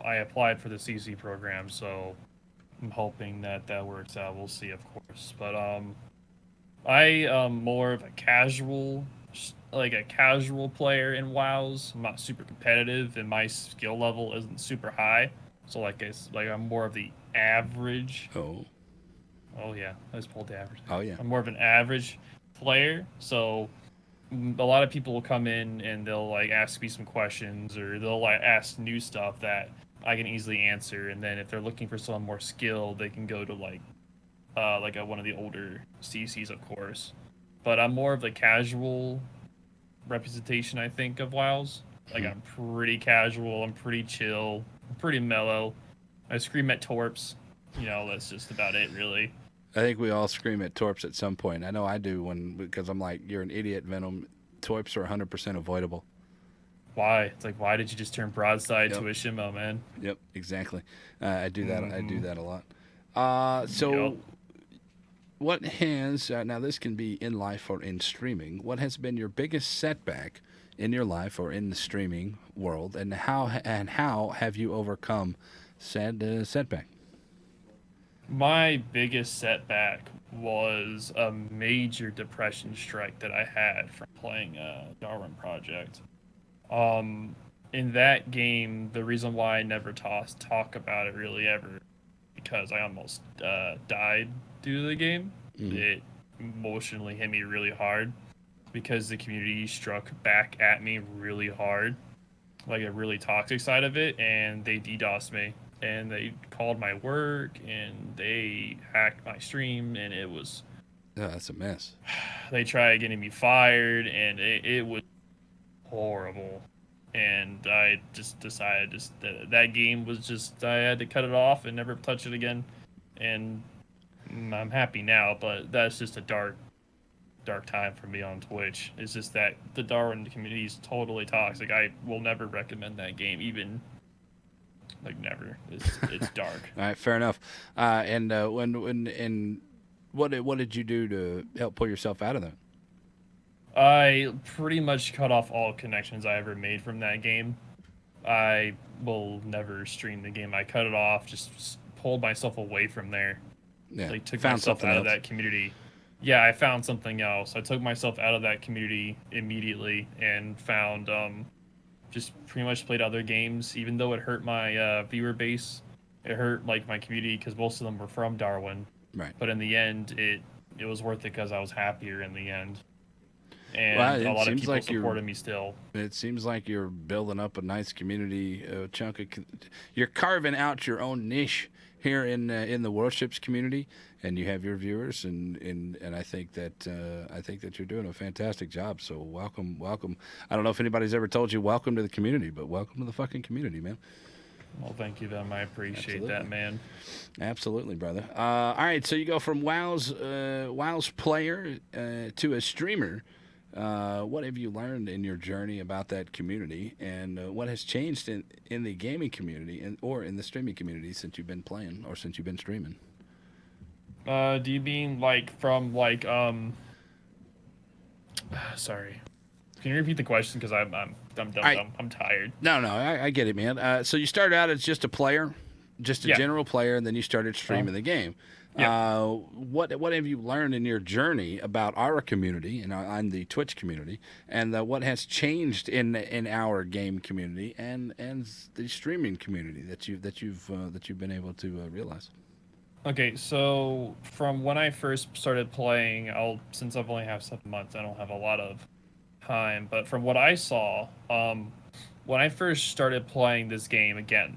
applied for the CC program, so I'm hoping that that works out. We'll see, of course. But I am more of a casual, like a casual player in WoWs. I'm not super competitive, and my skill level isn't super high. So like I'm more of the average. Oh, Oh yeah, I just pulled the average. oh yeah. I'm more of an average player. So a lot of people will come in and they'll like ask me some questions, or they'll like ask new stuff that I can easily answer. And then if they're looking for someone more skilled, they can go to one of the older CCs, of course. But I'm more of the casual representation, I think, of WoWs. Like, Hmm. I'm pretty casual, I'm pretty chill, I'm pretty mellow. I scream at torps. That's just about it, really. I think we all scream at Torps at some point. I know I do because I'm like, you're an idiot, Venom. Torps are 100% avoidable. Why? It's like, why did you just turn broadside Yep, to a Shimo, man? yep, exactly. I do that. I do Mm-hmm. that a lot. Yep. So what has now this can be in life or in streaming. What has been your biggest setback in your life or in the streaming world, and how have you overcome said setback? My biggest setback was a major depression strike that I had from playing Darwin Project. Um, in that game, the reason why I never talk about it really ever because I almost died due to the game. Mm-hmm. It emotionally hit me really hard because the community struck back at me really hard, like a really toxic side of it, and they DDoSed me and they called my work and they hacked my stream, and it was Yeah, that's a mess. they tried getting me fired, and it was horrible. And I just decided that game was just I had to cut it off and never touch it again. And I'm happy now, but that's just a dark time for me on Twitch. It's just that the Darwin community is totally toxic. I will never recommend that game, even like never. It's dark. All right, fair enough. And when and what did you do to help pull yourself out of that? I pretty much cut off all connections I ever made from that game. I will never stream the game. I cut it off, just pulled myself away from there. Yeah, Like took found myself something out of else. that community. Yeah, I found something else. I took myself out of that community immediately and found just pretty much played other games. Even though it hurt my viewer base, it hurt like my community because most of them were from Darwin. Right. But in the end, it was worth it because I was happier in the end, Well, and a it lot of seems people like you're supported me still. it seems like you're building up a nice community chunk of. You're carving out your own niche here in the warships community, and you have your viewers, and I think that you're doing a fantastic job. So welcome, welcome. I don't know if anybody's ever told you welcome to the community, but welcome to the fucking community, man. Well, thank you, them. I appreciate Absolutely. that, man. Absolutely, brother. All right, so you go from WoW's player to a streamer. What have you learned in your journey about that community, and what has changed in the gaming community or in the streaming community since you've been playing or since you've been streaming? Do you mean like from Sorry. Can you repeat the question? Because I'm All right, dumb. I'm tired. no, I get it, man. So you started out as just a player, just a Yeah. general player, and then you started streaming the game. Yep. What have you learned in your journey about our community and on the Twitch community, and what has changed in our game community and the streaming community that you've been able to realize? Okay, so from when I first started playing, since I've only have 7 months, I don't have a lot of time. But from what I saw, when I first started playing this game again,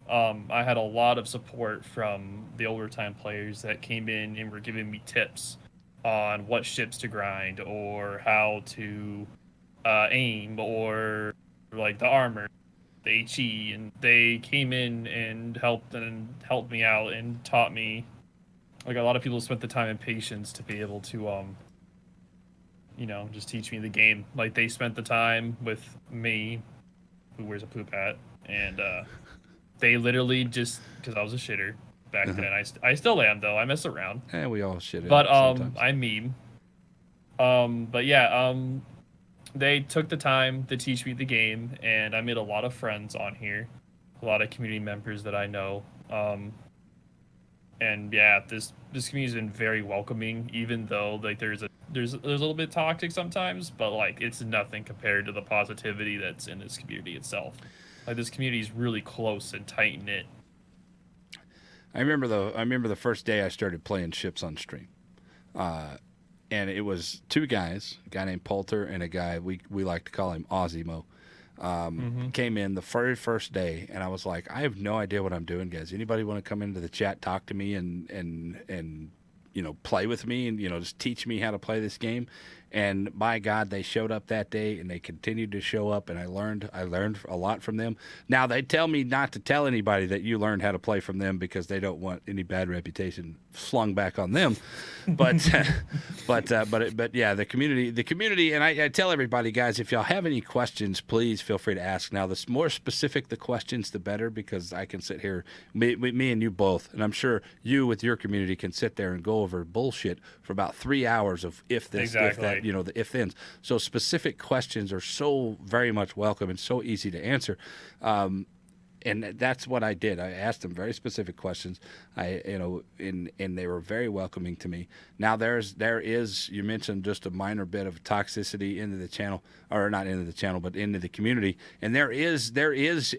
I had a lot of support from the older time players that came in and were giving me tips on what ships to grind or how to aim or like the armor. the HE, and they came in and helped me out and taught me. Like a lot of people spent the time and patience to be able to just teach me the game. Like they spent the time with me, who wears a poop hat, and they literally just because I was a shitter back then. I still am though. I mess around, And we all shit but sometimes. I meme. But yeah, they took the time to teach me the game, and I made a lot of friends on here, a lot of community members that I know. And yeah, this community's been very welcoming, even though like there's a little bit toxic sometimes, but like it's nothing compared to the positivity that's in this community itself. Like this community is really close and tight knit. I remember the first day I started playing ships on stream. And it was two guys, a guy named Poulter and a guy we like to call him Ozzymo. Came in the very first day, and I was like, I have no idea what I'm doing, guys. Anybody want to come into the chat, talk to me, and play with me, and just teach me how to play this game? And by God, they showed up that day, and they continued to show up, and I learned a lot from them. Now they tell me not to tell anybody that you learned how to play from them because they don't want any bad reputation slung back on them. But but yeah, the community, and I tell everybody, guys, if y'all have any questions, please feel free to ask. Now, the more specific the questions, the better, because I can sit here, me and you both, and I'm sure you with your community can sit there and go over bullshit for about 3 hours of if this, if that, the if thens. So specific questions are so very much welcome and so easy to answer. And that's what I did. I asked them very specific questions. And they were very welcoming to me. Now there is you mentioned just a minor bit of toxicity into the channel, or not into the channel, but into the community. And there is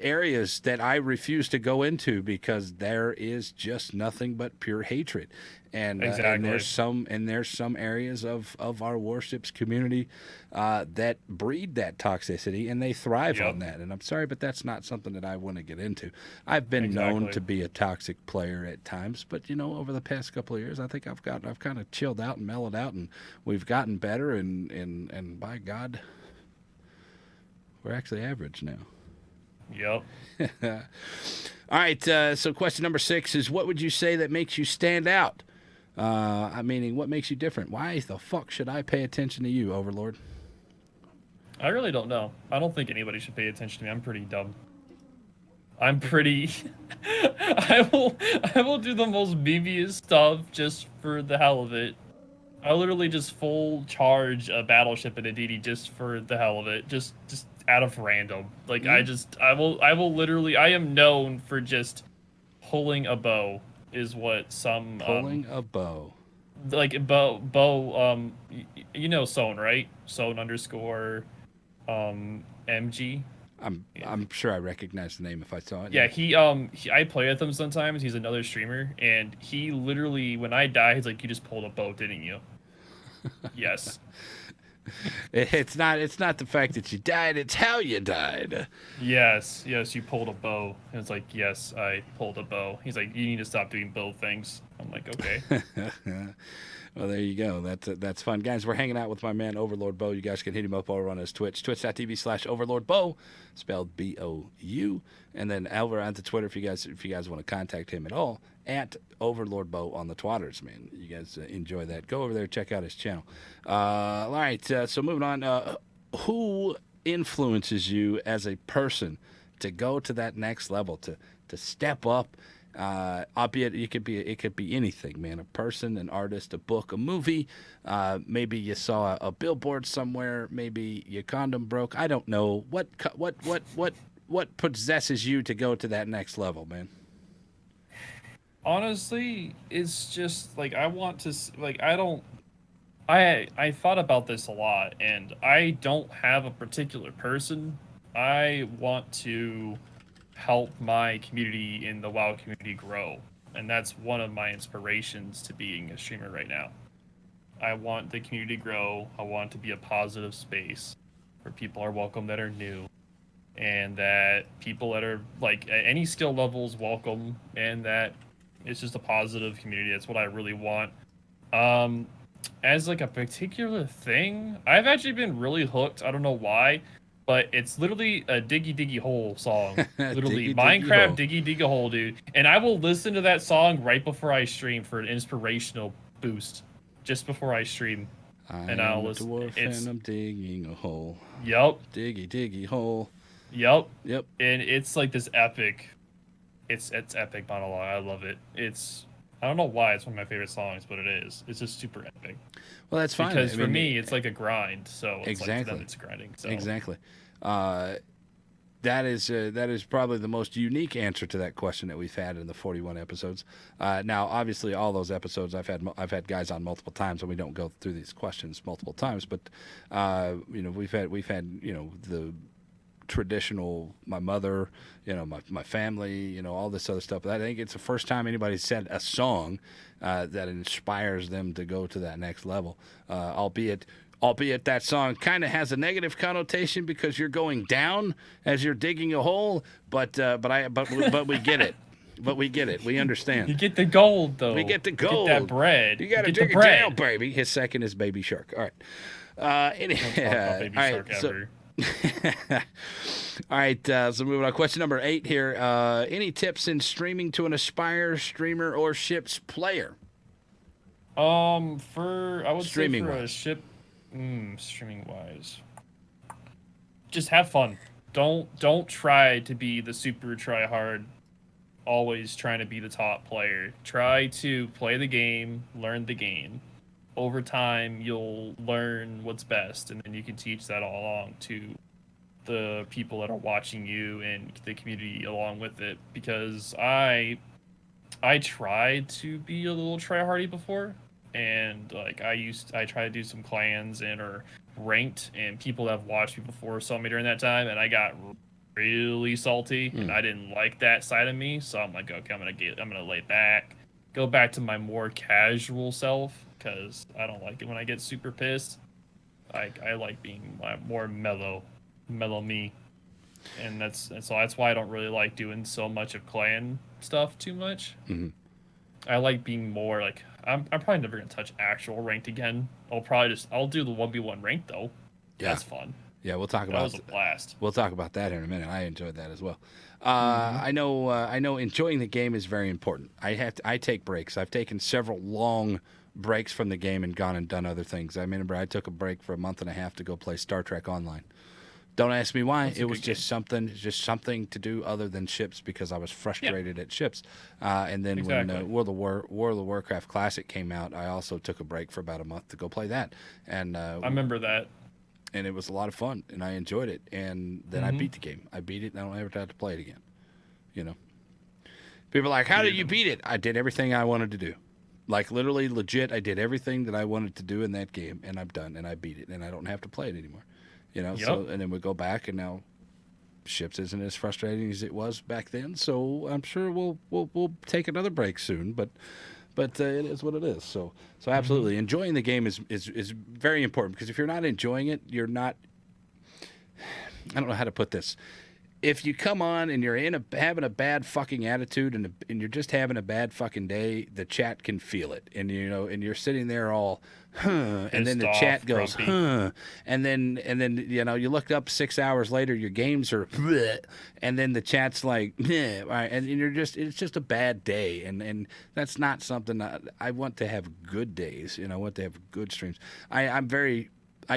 areas that I refuse to go into because there is just nothing but pure hatred. And there's some areas of our warships community that breed that toxicity, and they thrive on that. And I'm sorry, but that's not something that I want to get into. I've been known to be a toxic player at times, but over the past couple of years, I think I've kind of chilled out and mellowed out, and we've gotten better. And by God, we're actually average now. Yep. All right. So question number 6 is, what would you say that makes you stand out? Meaning, what makes you different? Why the fuck should I pay attention to you, Overlord? I really don't know. I don't think anybody should pay attention to me. I'm pretty dumb. I'm pretty. I will do the most BBS stuff just for the hell of it. I literally just full charge a battleship in a DD just for the hell of it, just out of random. Like I will literally. I am known for just pulling a bow. Is what some pulling a bow. Like bow. Sown, right? Sown underscore MG. I'm sure I recognize the name if I saw it. Yeah, I play with him sometimes. He's another streamer, and he literally, when I die, he's like, "You just pulled a bow, didn't you?" Yes. It's not the fact that you died; it's how you died. Yes, you pulled a bow. And it's like, yes, I pulled a bow. He's like, you need to stop doing bow things. I'm like, okay. Well, there you go. That's fun, guys. We're hanging out with my man Overlord Bou. You guys can hit him up over on his Twitch, twitch.tv/overlordbou, spelled BOU, and then over on the Twitter if you guys want to contact him at all, at Overlord Bou on the Twatters, man. You guys enjoy that. Go over there, check out his channel. All right. So moving on. Who influences you as a person to go to that next level, to step up? Albeit it could be anything, man. A person, an artist, a book, a movie. Maybe you saw a billboard somewhere. Maybe your condom broke. I don't know what possesses you to go to that next level, man. Honestly, it's just like I want to like I don't. I thought about this a lot, and I don't have a particular person. I want to help my community in the WoW community grow, and that's one of my inspirations to being a streamer right now. I want the community to grow. I want it to be a positive space where people are welcome that are new, and that people that are like at any skill levels welcome, and that it's just a positive community. That's what I really want. As like a particular thing, I've actually been really hooked. I don't know why, but it's literally a diggy diggy hole song. Literally Diggy diggy hole. Minecraft diggy diggy hole, dude. And I will listen to that song right before I stream for an inspirational boost, just before I stream, I and I'll am a listen. dwarf and It's I'm digging a hole. Yup, Diggy diggy hole. yup, Yep. and it's like this epic. It's epic monologue. I love it. I don't know why it's one of my favorite songs, but it is. It's just super epic. Well, that's fine. Because I for mean, me, it's like a grind. So it's like for them, exactly. it's grinding. So Exactly. Uh, that is probably the most unique answer to that question that we've had in the 41 episodes. Now, obviously, all those episodes I've had guys on multiple times, and we don't go through these questions multiple times. But we've had the traditional, my mother, my family, all this other stuff. But I think it's the first time anybody said a song that inspires them to go to that next level, albeit that song kind of has a negative connotation because you're going down as you're digging a hole, but we get it. But we get it. We understand. you get the gold though. We get the You gold. get that bread. You got to get the dig it bread. down, baby. His second is Baby Shark. All right. Don't talk about Baby all right, Shark ever. All right, so moving on. Question number 8 here. Any tips in streaming to an Aspire streamer or ships player? I would Streaming say for a wise. ship, streaming wise, just have fun. Don't try to be the super try hard, always trying to be the top player. Try to play the game, learn the game. Over time, you'll learn what's best, and then you can teach that all along to the people that are watching you and the community along with it. Because I tried to be a little tryhardy before, and like I tried to do some clans and or ranked, and people that have watched me before saw me during that time, and I got really salty, and I didn't like that side of me. So I'm like, okay, I'm gonna lay back, go back to my more casual self, because I don't like it when I get super pissed. I like being my more mellow me, and so that's why I don't really like doing so much of clan stuff too much. Mm-hmm. I like being more like I'm probably never gonna touch actual ranked again. I'll do the 1v1 ranked though. Yeah. That's fun. Yeah, we'll talk That about was a blast. we'll talk about that in a minute. I enjoyed that as well. Mm-hmm. I know enjoying the game is very important. I take breaks. I've taken several long breaks from the game and gone and done other things. I remember I took a break for a month and a half to go play Star Trek Online. Don't ask me why. That's a It was good just something to do other than ships because I was frustrated at ships. And then Exactly. when World of Warcraft Classic came out, I also took a break for about a month to go play that. And I remember that. and it was a lot of fun, and I enjoyed it. And then I beat the game. I beat it, and I don't ever have to play it again. You know, people are like, "How did you beat it?" I did everything I wanted to do, like literally, legit. I did everything that I wanted to do in that game, and I'm done, and I beat it, and I don't have to play it anymore. So and then we go back, and now ships isn't as frustrating as it was back then. So I'm sure we'll take another break soon, but it is what it is. So absolutely enjoying the game is very important, because if you're not enjoying it, you're not. I don't know how to put this. If you come on and you're having a bad fucking attitude and you're just having a bad fucking day, the chat can feel it, and and you're sitting there all, and then the chat goes, grumpy. and then you look up 6 hours later, your games are, and then the chat's like, right, and it's just a bad day, and that's not something I want to have good days, I want to have good streams. I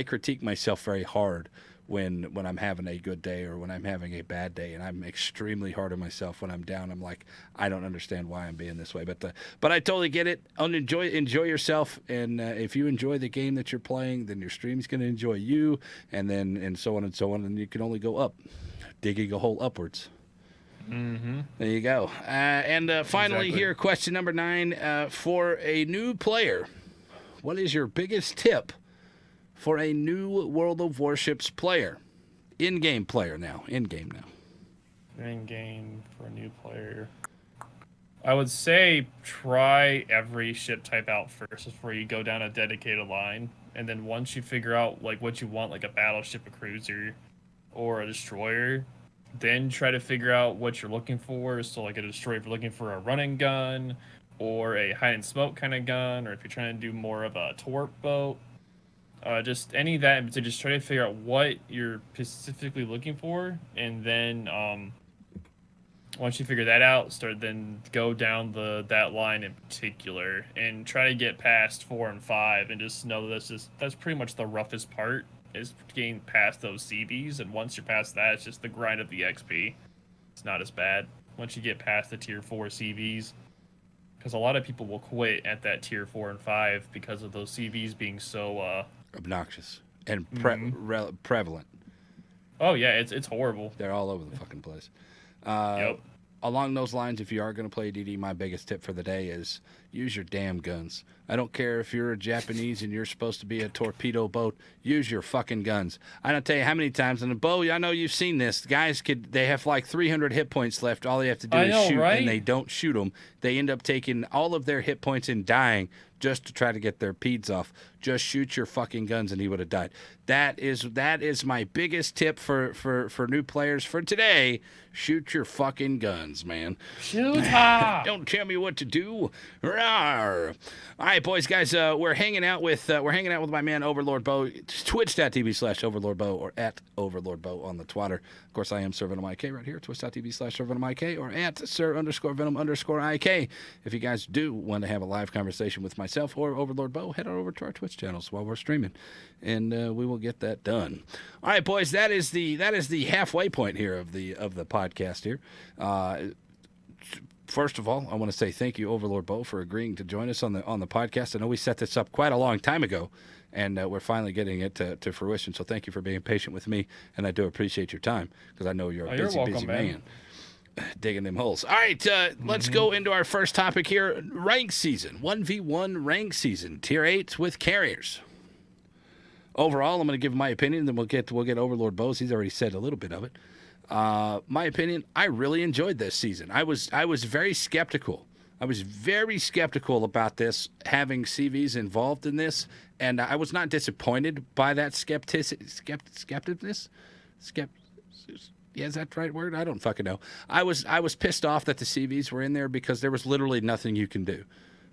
critique myself very hard when I'm having a good day or when I'm having a bad day, and I'm extremely hard on myself when I'm down. I'm like, I don't understand why I'm being this way, but I totally get it. Enjoy yourself, and if you enjoy the game that you're playing, then your stream's going to enjoy you, and so on and so on, and you can only go up, digging a hole upwards. Mm-hmm. There you go. And finally, Exactly. here, question number 9 for a new player. What is your biggest tip for a new World of Warships player? In-game player now. In-game now. In game for a new player. I would say try every ship type out first before you go down a dedicated line. And then once you figure out like what you want, like a battleship, a cruiser, or a destroyer, then try to figure out what you're looking for. So like a destroyer, if you're looking for a running gun or a hide and smoke kind of gun, or if you're trying to do more of a torp boat, just any of that, to just try to figure out what you're specifically looking for, and then once you figure that out, then go down that line in particular and try to get past 4 and 5, and just know that's pretty much the roughest part, is getting past those CVs. And once you're past that, it's just the grind of the XP. It's not as bad once you get past the tier 4 CVs, because a lot of people will quit at that tier 4 and 5 because of those CVs being so obnoxious and prevalent. Oh yeah, it's horrible. They're all over the fucking place. Yep. Along those lines, if you are going to play DD, my biggest tip for the day is use your damn guns. I don't care if you're a Japanese and you're supposed to be a torpedo boat. Use your fucking guns. I don't tell you how many times in a bow. I know you've seen this. Guys they have like 300 hit points left. All they have to do is shoot, right? And they don't shoot them. They end up taking all of their hit points and dying just to try to get their peds off. Just shoot your fucking guns and he would have died. That is my biggest tip for new players for today. Shoot your fucking guns, man. Shoot her. Don't tell me what to do. Rawr. All right, boys, guys, we're hanging out with my man Overlord Bow. Twitch.tv/overlordbou or at overlordbou on the Twitter. Of course, I am SirVenomIK right here. Twitch.tv/SirVenomIK or at Sir_Venom_IK. If you guys do want to have a live conversation with myself or Overlord Bow, head on over to our Twitch channels while we're streaming, and we will get that done. All right, boys, that is the halfway point here of the podcast here. First of all, I want to say thank you, Overlord Bow, for agreeing to join us on the podcast. I know we set this up quite a long time ago, and we're finally getting it to fruition. So thank you for being patient with me, and I do appreciate your time because I know you're a busy man. Digging them holes. All right, let's go into our first topic here. Rank season, 1v1 rank season, tier 8 with carriers. Overall, I'm going to give my opinion, then we'll get Overlord Bow's. He's already said a little bit of it. My opinion, I really enjoyed this season. I was very skeptical. I was very skeptical about this, having CVs involved in this, and I was not disappointed by that skepticism. Yeah, is that the right word? I don't fucking know. I was pissed off that the CVs were in there because there was literally nothing you can do.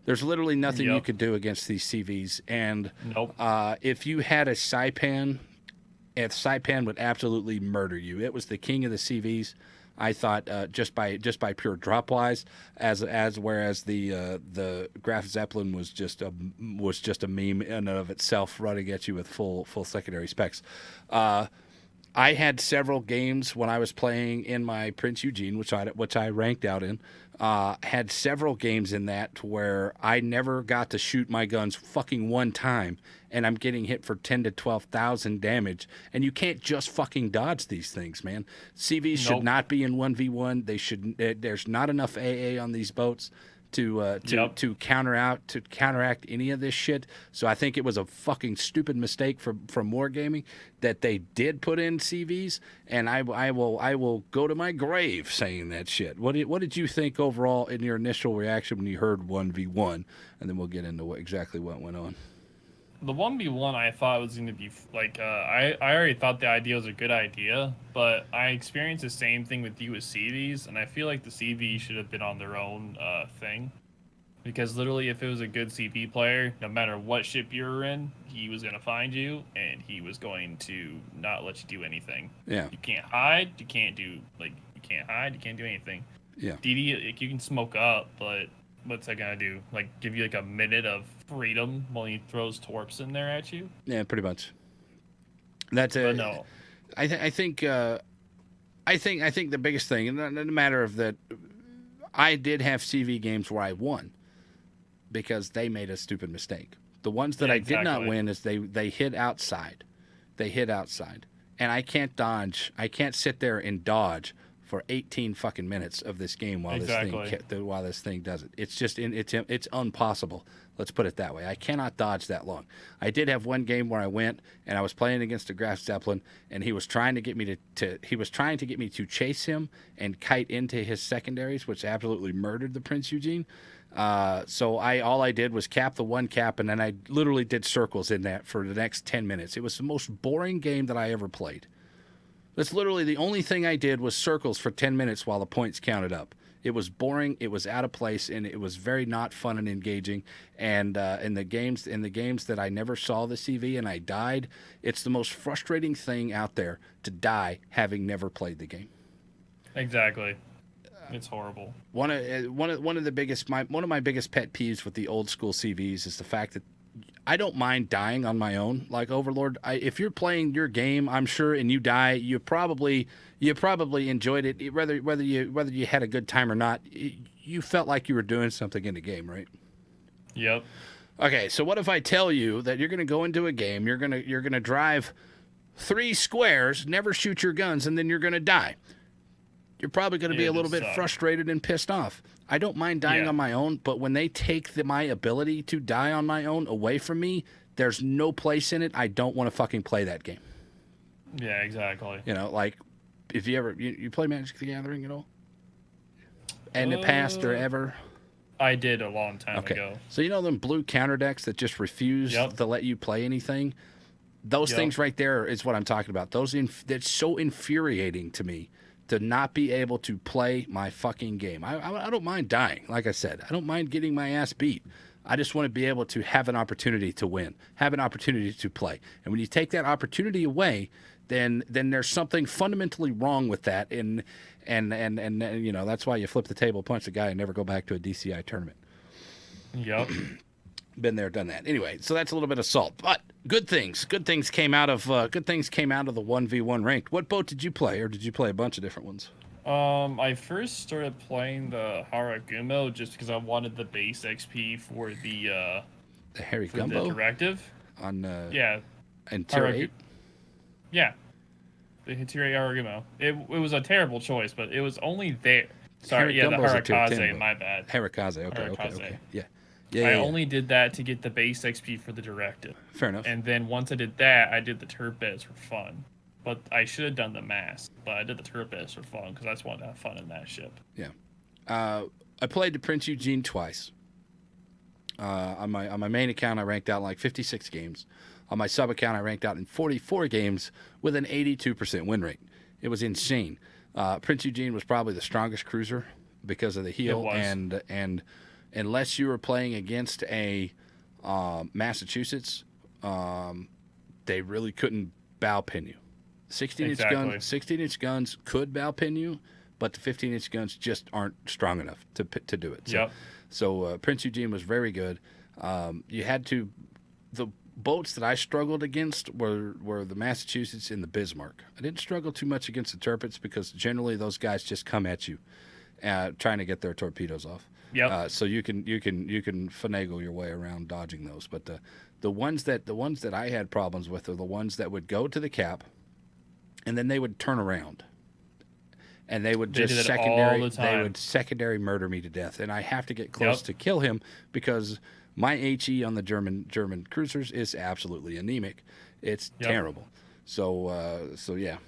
There's literally nothing you could do against these CVs, and if you had a Saipan, Saipan would absolutely murder you. It was the king of the CVs. I thought just by pure drop wise, whereas the Graf Zeppelin was just a meme in and of itself, running at you with full secondary specs. I had several games when I was playing in my Prince Eugene, which I ranked out in. Had several games in that where I never got to shoot my guns fucking one time, and I'm getting hit for 10 to 12,000 damage. And you can't just fucking dodge these things, man. CVs should not be in 1v1. They should. There's not enough AA on these boats to counteract any of this shit. So I think it was a fucking stupid mistake from Wargaming that they did put in CVs, and I will go to my grave saying that shit. What did you think overall in your initial reaction when you heard 1v1, and then we'll get into exactly what went on. The 1v1 I thought was going to be like I already thought the idea was a good idea, but I experienced the same thing with you with CVs, and I feel like the CV should have been on their own thing, because literally if it was a good CV player, no matter what ship you were in, he was going to find you and he was going to not let you do anything. Yeah, you can't hide, you can't do anything. Yeah, DD, like, you can smoke up, but what's that gonna do? Like, give you like a minute of freedom while he throws torps in there at you? Yeah, pretty much. That's it. No, I think the biggest thing, and the matter of that, I did have CV games where I won because they made a stupid mistake. The ones that I did not win is they hit outside. They hit outside, and I can't dodge. I can't sit there and dodge for 18 fucking minutes of this game while this thing does it. It's just it's impossible. Let's put it that way. I cannot dodge that long. I did have one game where I went and I was playing against a Graf Zeppelin, and he was trying to get me to chase him and kite into his secondaries, which absolutely murdered the Prince Eugene. So all I did was cap the one cap, and then I literally did circles in that for the next 10 minutes. It was the most boring game that I ever played. That's literally the only thing I did was circles for 10 minutes while the points counted up. It was boring. It was out of place, and it was very not fun and engaging. And in the games that I never saw the CV and I died, it's the most frustrating thing out there to die having never played the game. Exactly. It's horrible. One of my biggest pet peeves with the old school CVs is the fact that I don't mind dying on my own. Like Overlord, if you're playing your game, I'm sure, and you die, you probably enjoyed it, whether you had a good time or not. You felt like you were doing something in the game, right? Yep. Okay, so what if I tell you that you're going to go into a game, you're going to drive 3 squares, never shoot your guns, and then you're going to die? You're probably going to be a little bit frustrated and pissed off. I don't mind dying on my own, but when they take my ability to die on my own away from me, there's no place in it. I don't want to fucking play that game. Yeah, exactly. You know, like if you ever you play Magic the Gathering at all? In the past or ever? I did a long time ago. So you know them blue counter decks that just refuse to let you play anything? Those things right there is what I'm talking about. That's so infuriating to me to not be able to play my fucking game. I don't mind dying, like I said. I don't mind getting my ass beat. I just want to be able to have an opportunity to win, have an opportunity to play. And when you take that opportunity away, then there's something fundamentally wrong with that. And you know, that's why you flip the table, punch the guy, and never go back to a DCI tournament. Yep. Been there, done that. Anyway, so that's a little bit of salt, but good things came out of the 1v1 ranked. What boat did you play, or did you play a bunch of different ones? I first started playing the Haragumo just because I wanted the base XP for the Harry Gumbo the directive on yeah, and tier 8. Yeah, the tier 8 Haragumo. It was a terrible choice, but it was only there. Sorry, the Harakaze. My bad. Harakaze. Okay. Yeah. I only did that to get the base XP for the directive. Fair enough. And then once I did that, I did the turret beds for fun. But I should have done the mask. But I did the turret beds for fun because I just wanted to have fun in that ship. Yeah. I played the Prince Eugene twice. On my main account, I ranked out in like 56 games. On my sub account, I ranked out in 44 games with an 82% win rate. It was insane. Prince Eugene was probably the strongest cruiser because of the heal, and unless you were playing against a Massachusetts, they really couldn't bow pin you. 16-inch guns could bow pin you, but the 15-inch guns just aren't strong enough to do it. So Prince Eugene was very good. You had to. The boats that I struggled against were the Massachusetts and the Bismarck. I didn't struggle too much against the Tirpitz because generally those guys just come at you, trying to get their torpedoes off. So you can finagle your way around dodging those. But the ones that I had problems with are the ones that would go to the cap, and then they would turn around, and they would secondary murder me to death, and I have to get close to kill him because my HE on the German cruisers is absolutely anemic. It's terrible. So yeah.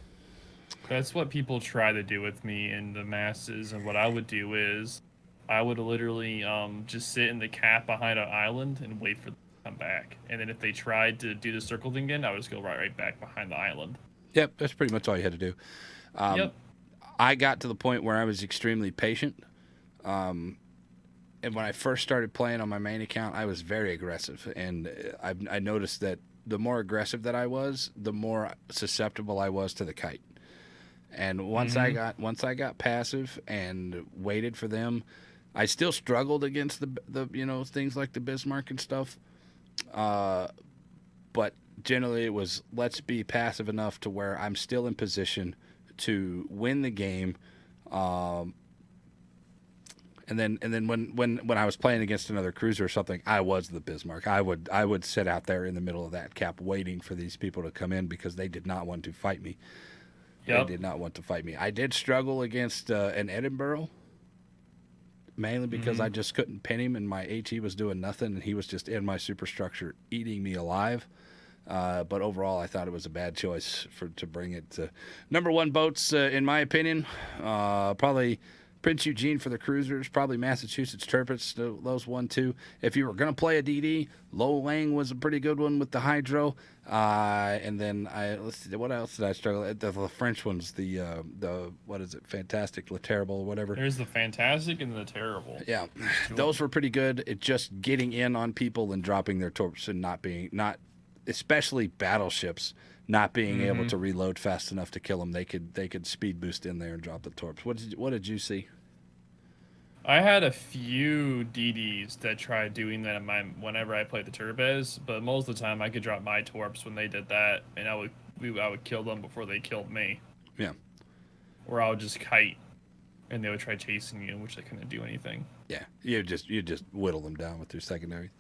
That's what people try to do with me in the masses, and what I would do is I would literally just sit in the cap behind an island and wait for them to come back. And then if they tried to do the circle thing again, I would just go right back behind the island. Yep, that's pretty much all you had to do. I got to the point where I was extremely patient. And when I first started playing on my main account, I was very aggressive. And I noticed that the more aggressive that I was, the more susceptible I was to the kite. And once I got passive and waited for them, I still struggled against the things like the Bismarck and stuff. But generally it was, let's be passive enough to where I'm still in position to win the game. And then when I was playing against another cruiser or something, I was the Bismarck. I would sit out there in the middle of that cap waiting for these people to come in because they did not want to fight me. They did not want to fight me. I did struggle against an Edinburgh, mainly because I just couldn't pin him, and my HE was doing nothing, and he was just in my superstructure eating me alive. But overall, I thought it was a bad choice to bring it to number one boats, in my opinion. Probably Prince Eugene for the Cruisers, probably Massachusetts Turpets, those 1-2. If you were going to play a DD, Lo Lang was a pretty good one with the Hydro. And then let's see, what else did I struggle at? The French ones, the what is it, Fantastic, Le Terrible, or whatever. There's the Fantastic and the Terrible. Yeah, those were pretty good. It just getting in on people and dropping their torps and not especially battleships not being able to reload fast enough to kill them. They could speed boost in there and drop the torps. What did you see? I had a few DDs that tried doing that whenever I played the Turbes, but most of the time I could drop my torps when they did that, and I would kill them before they killed me. Yeah. Or I would just kite, and they would try chasing you, which they couldn't do anything. Yeah, you just whittle them down with your secondary.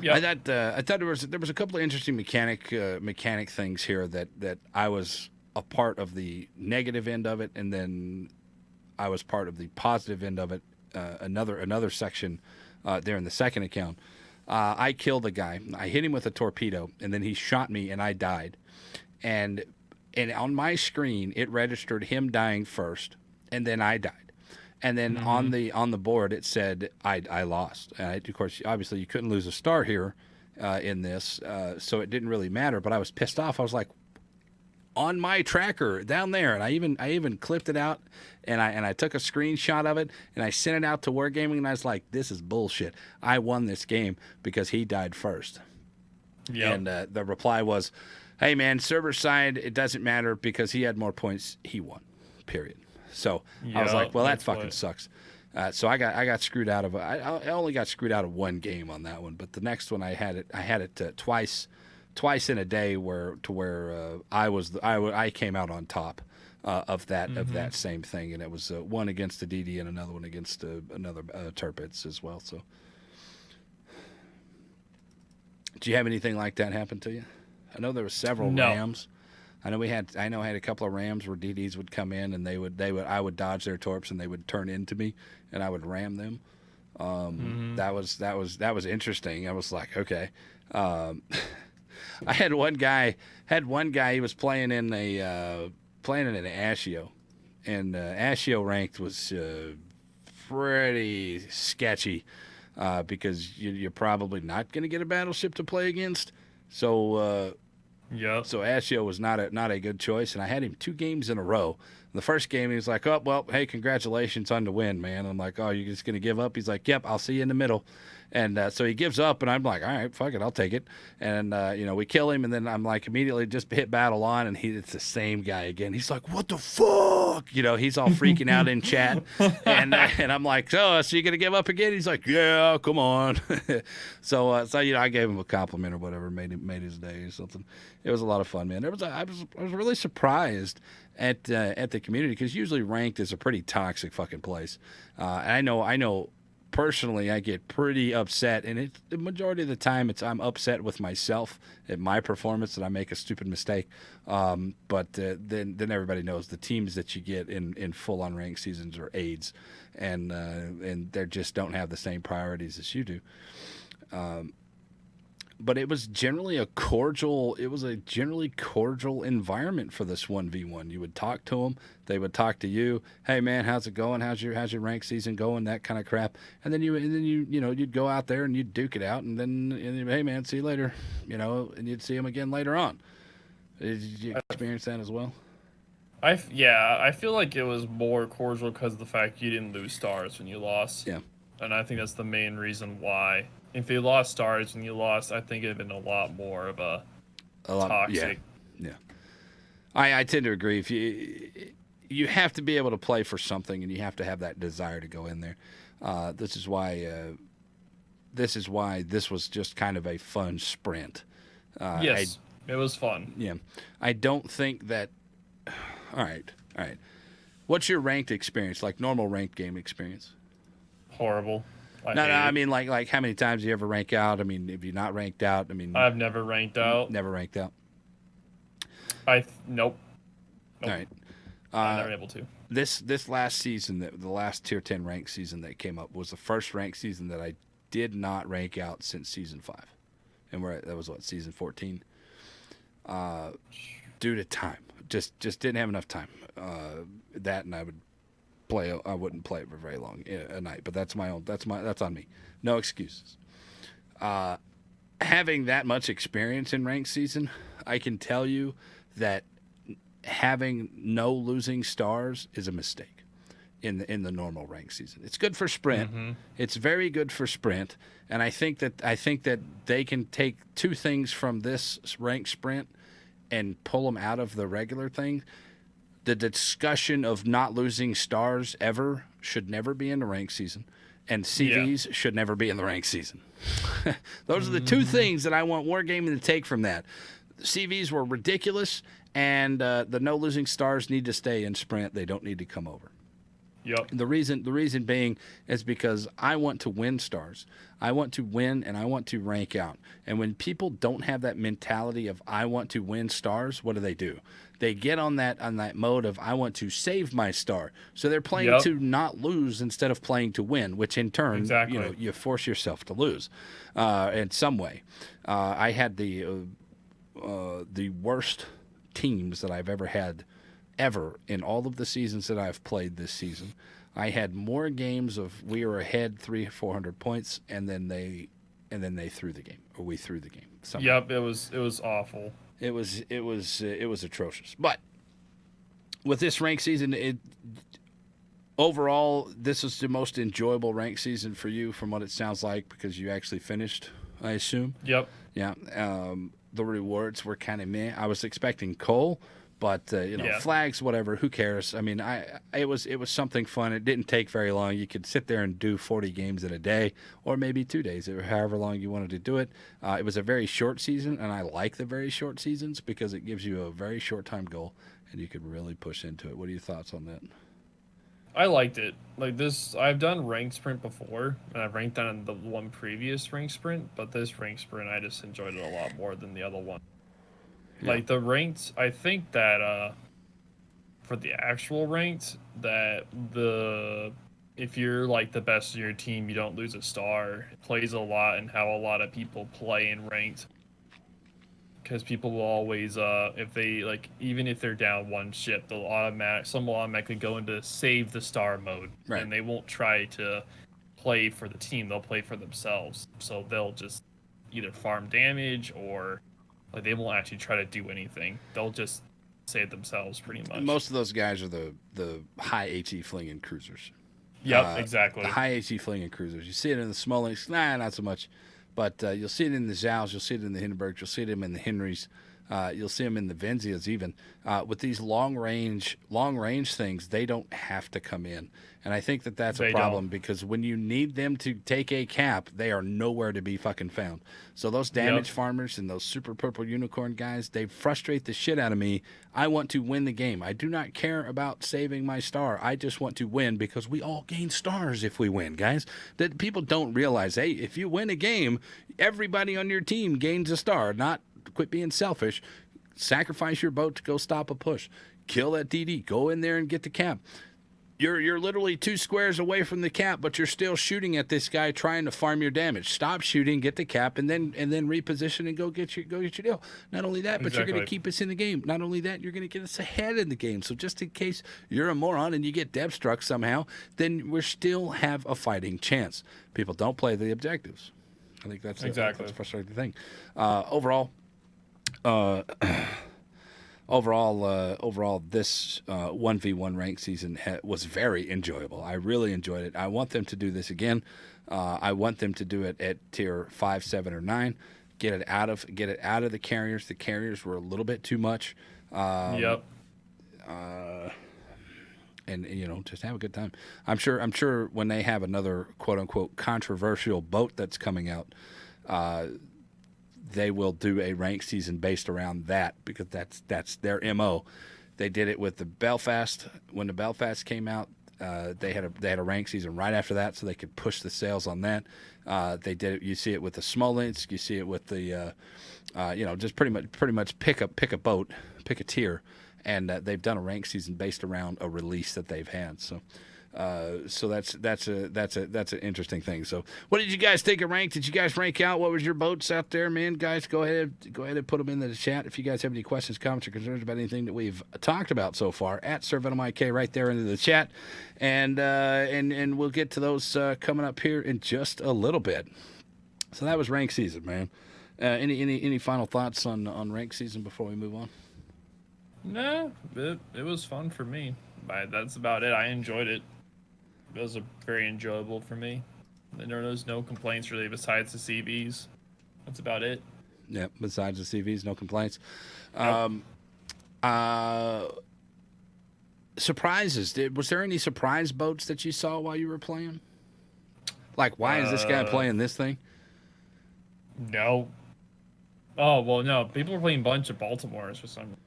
Yeah, I thought there was a couple of interesting mechanic things here that I was a part of the negative end of it, and then I was part of the positive end of it. Another section there in the second account. I killed a guy. I hit him with a torpedo, and then he shot me, and I died. And on my screen, it registered him dying first, and then I died. And then on the board, it said I lost. And of course, obviously, you couldn't lose a star here in this, so it didn't really matter. But I was pissed off. I was like, on my tracker down there, and I even clipped it out, and I took a screenshot of it, and I sent it out to Wargaming, and I was like, this is bullshit. I won this game because he died first. Yeah. And the reply was, hey man, server side, it doesn't matter because he had more points. He won. Period. So I was like, well, that fucking sucks. So I got screwed out of. I only got screwed out of one game on that one, but the next one I had it twice in a day where I came out on top of that same thing, and it was one against the DD and another one against another Turpets as well. So, do you have anything like that happen to you? I know there were several Rams. I know I had a couple of Rams where DDs would come in and I would dodge their torps and they would turn into me and I would ram them. That was interesting. I was like, okay. I had one guy. He was playing in an Ashio, and Ashio ranked was pretty sketchy because you're probably not going to get a battleship to play against. So. Yeah. So Ashio was not a good choice, and I had him 2 games in a row. The first game, he was like, oh, well, hey, congratulations on the win, man. I'm like, oh, you're just going to give up? He's like, yep, I'll see you in the middle. And so he gives up, and I'm like, all right, fuck it, I'll take it. And, we kill him, and then I'm like, immediately just hit battle on, and it's the same guy again. He's like, what the fuck? He's all freaking out in chat. And I'm like, so you're going to give up again? He's like, yeah, come on. So I gave him a compliment or whatever, made his day or something. It was a lot of fun, man. I was really surprised at the community because usually ranked is a pretty toxic fucking place. And I know personally I get pretty upset, and the majority of the time I'm upset with myself at my performance that I make a stupid mistake. But then everybody knows the teams that you get in full on ranked seasons are AIDS, and they just don't have the same priorities as you do. But it was generally a generally cordial environment for this 1v1. You would talk to them, they would talk to you. Hey man, how's it going? How's your ranked season going? That kind of crap. And then you'd go out there and you'd duke it out, and then hey man, see you later. And you'd see them again later on. Did you experience that as well? I feel like it was more cordial because of the fact you didn't lose stars when you lost. Yeah. And I think that's the main reason why. If you lost stars when you lost, I think it'd been a lot more of a toxic. Yeah. I tend to agree. If you have to be able to play for something, and you have to have that desire to go in there. This is why this was just kind of a fun sprint. Yes, it was fun. Yeah, I don't think that. All right. What's your ranked experience? Like normal ranked game experience? Horrible. I mean, like how many times do you ever rank out? I mean, if you're not ranked out, I've never ranked out. Never ranked out. Nope. All right. I'm never able to. This last season, the last tier 10 ranked season that came up was the first ranked season that I did not rank out since season 5, and that was season 14. Due to time, just didn't have enough time. That, and I would play it for very long a night. But that's on me. No excuses. Having that much experience in ranked season, I can tell you that having no losing stars is a mistake in the normal ranked season. It's good for sprint. Mm-hmm. It's very good for sprint, and I think that they can take two things from this ranked sprint and pull them out of the regular thing. The discussion of not losing stars ever should never be in the ranked season, and CVs should never be in the ranked season. Those are the two things that I want Wargaming to take from that. CVs were ridiculous, and the no losing stars need to stay in sprint. They don't need to come over. Yep. The reason being is because I want to win stars. I want to win, and I want to rank out. And when people don't have that mentality of I want to win stars, what do? They get on that mode of I want to save my star. So they're playing to not lose instead of playing to win, which in turn, you force yourself to lose in some way. I had the worst teams that I've ever had in all of the seasons that I've played this season. I had more games of we were ahead 300-400 points, and then they threw the game, or we threw the game. Somehow. Yep, it was awful. It was atrocious. But with this ranked season, overall, this is the most enjoyable ranked season for you, from what it sounds like, because you actually finished, I assume. Yep. Yeah. The rewards were kind of meh. I was expecting coal. But flags, whatever. Who cares? I mean, it was something fun. It didn't take very long. You could sit there and do 40 games in a day, or maybe 2 days, or however long you wanted to do it. It was a very short season, and I like the very short seasons because it gives you a very short time goal, and you could really push into it. What are your thoughts on that? I liked it. Like this, I've done ranked sprint before, and I've ranked on the one previous ranked sprint. But this ranked sprint, I just enjoyed it a lot more than the other one. Like the ranked, I think that for the actual ranked, that if you're like the best in your team, you don't lose a star. It plays a lot in how a lot of people play in ranked, because people will always if they even if they're down one ship, some will automatically go into save the star mode, and they won't try to play for the team. They'll play for themselves. So they'll just either farm damage or they won't actually try to do anything. They'll just save themselves pretty much. Most of those guys are the high HE flinging cruisers. Yep, exactly. The high HE flinging cruisers. You see it in the small links. Not so much. But you'll see it in the Zhaos. You'll see it in the Hindenburgs. You'll see them in the Henrys. You'll see them in the Venzias even. With these long range things, they don't have to come in. And I think that that's a problem because when you need them to take a cap, they are nowhere to be fucking found. So those damage farmers and those super purple unicorn guys, they frustrate the shit out of me. I want to win the game. I do not care about saving my star. I just want to win because we all gain stars if we win, guys. That people don't realize, hey, if you win a game, everybody on your team gains a star. Not quit being selfish. Sacrifice your boat to go stop a push. Kill that DD. Go in there and get the cap. You're literally 2 squares away from the cap, but you're still shooting at this guy trying to farm your damage. Stop shooting, get the cap, and then reposition and go get your deal. Not only that, but you're going to keep us in the game. Not only that, you're going to get us ahead in the game. So just in case you're a moron and you get dev struck somehow, then we still have a fighting chance. People don't play the objectives. I think that's a frustrating thing. Overall, this 1v1 ranked season was very enjoyable. I really enjoyed it. I want them to do this again. I want them to do it at tier 5, 7, or 9. Get it out of the carriers. The carriers were a little bit too much. And just have a good time. I'm sure when they have another quote unquote controversial boat that's coming out, they will do a ranked season based around that because that's their MO. They did it with the Belfast. When the Belfast came out, they had a ranked season right after that, so they could push the sales on that. They did it. You see it with the Smolensk. You see it with the, just pretty much pick a boat, pick a tier, and they've done a ranked season based around a release that they've had. So So that's an interesting thing. So what did you guys think of rank? Did you guys rank out? What was your boats out there, man? Guys, go ahead and put them in the chat if you guys have any questions, comments, or concerns about anything that we've talked about so far. At SirVenomIK right there into the chat, and we'll get to those coming up here in just a little bit. So that was rank season, man. Any final thoughts on rank season before we move on? No, it was fun for me. That's about it. I enjoyed it. It was very enjoyable for me. There was no complaints really besides the CVs. That's about it. Yeah, besides the CVs, no complaints. Nope. Surprises. Was there any surprise boats that you saw while you were playing? Like, why is this guy playing this thing? No. Oh, well, no. People were playing a bunch of Baltimores for some reason.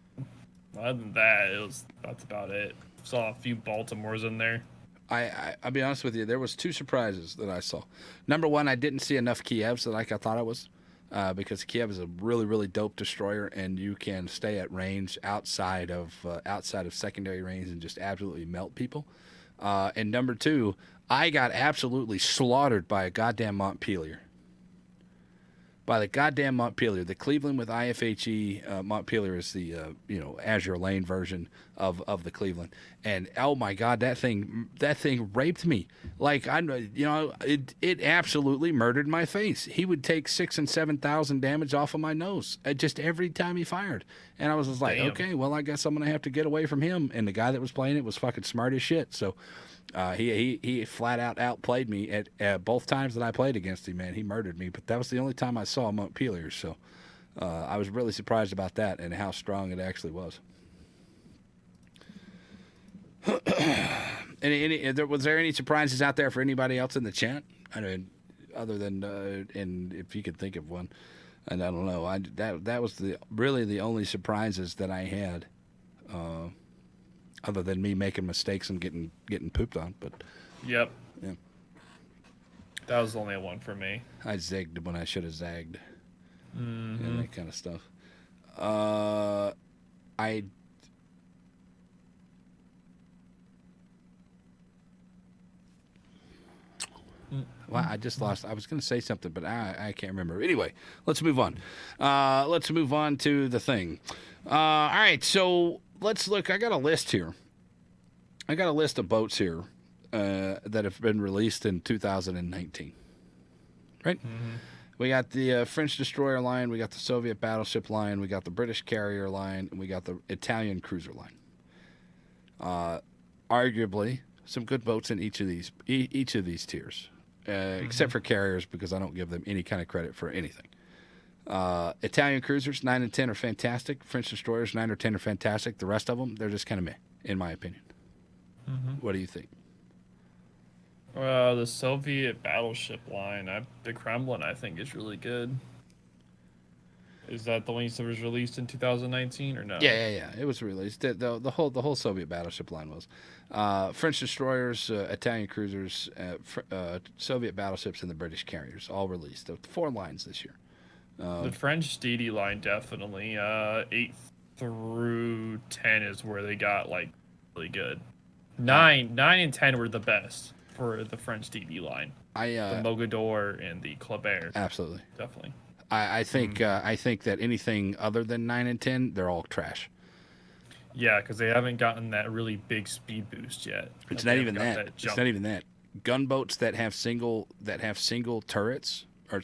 Other than that, that's about it. Saw a few Baltimores in there. I'll be honest with you. There was two surprises that I saw. Number one, I didn't see enough Kievs like I thought I was, because Kiev is a really, really dope destroyer, and you can stay at range outside of secondary range and just absolutely melt people. And number two, I got absolutely slaughtered by a goddamn Montpelier. By the goddamn Montpelier. The Cleveland with IFHE Montpelier is the Azure Lane version of the Cleveland. And oh my God, that thing raped me. Like it absolutely murdered my face. He would take 6,000 and 7,000 damage off of my nose just every time he fired. And I was just like, okay, well I guess I'm gonna have to get away from him. And the guy that was playing it was fucking smart as shit. So he flat out outplayed me at both times that I played against him, man. He murdered me, but that was the only time I saw Montpelier, so I was really surprised about that and how strong it actually was. Was there any surprises out there for anybody else in the chat? I mean, other than and if you could think of one, and I don't know, that was really the only surprises that I had. Other than me making mistakes and getting pooped on, but yep, yeah, that was the only one for me. I zigged when I should have zagged, Mm-hmm. that kind of stuff. Well, I just lost. I was going to say something, but I can't remember. Anyway, let's move on. Let's move on to the thing. All right, so let's look. I got a list here. I got a list of boats here that have been released in 2019. Right? Mm-hmm. We got the French destroyer line. We got the Soviet battleship line. We got the British carrier line. And we got the Italian cruiser line. Arguably, some good boats in each of these tiers, except for carriers because I don't give them any kind of credit for anything. Italian cruisers 9 and 10 are fantastic. French destroyers 9 or 10 are fantastic. The rest of them, they're just kind of meh, in my opinion. Mm-hmm. What do you think? The Soviet battleship line, the Kremlin, I think is really good. Is that the one that was released in 2019 or no? Yeah. It was released. The whole Soviet battleship line was. French destroyers, Italian cruisers, Soviet battleships, and the British carriers all released. The 4 lines this year. The French DD line definitely. 8 through 10 is where they got like really good. 9 and 10 were the best for the French DD line. The Mogador and the Kleber. Absolutely, definitely. I think that anything other than 9 and 10, they're all trash. Yeah, because they haven't gotten that really big speed boost yet. It's not even that. It's not even that. Gunboats that have single turrets, or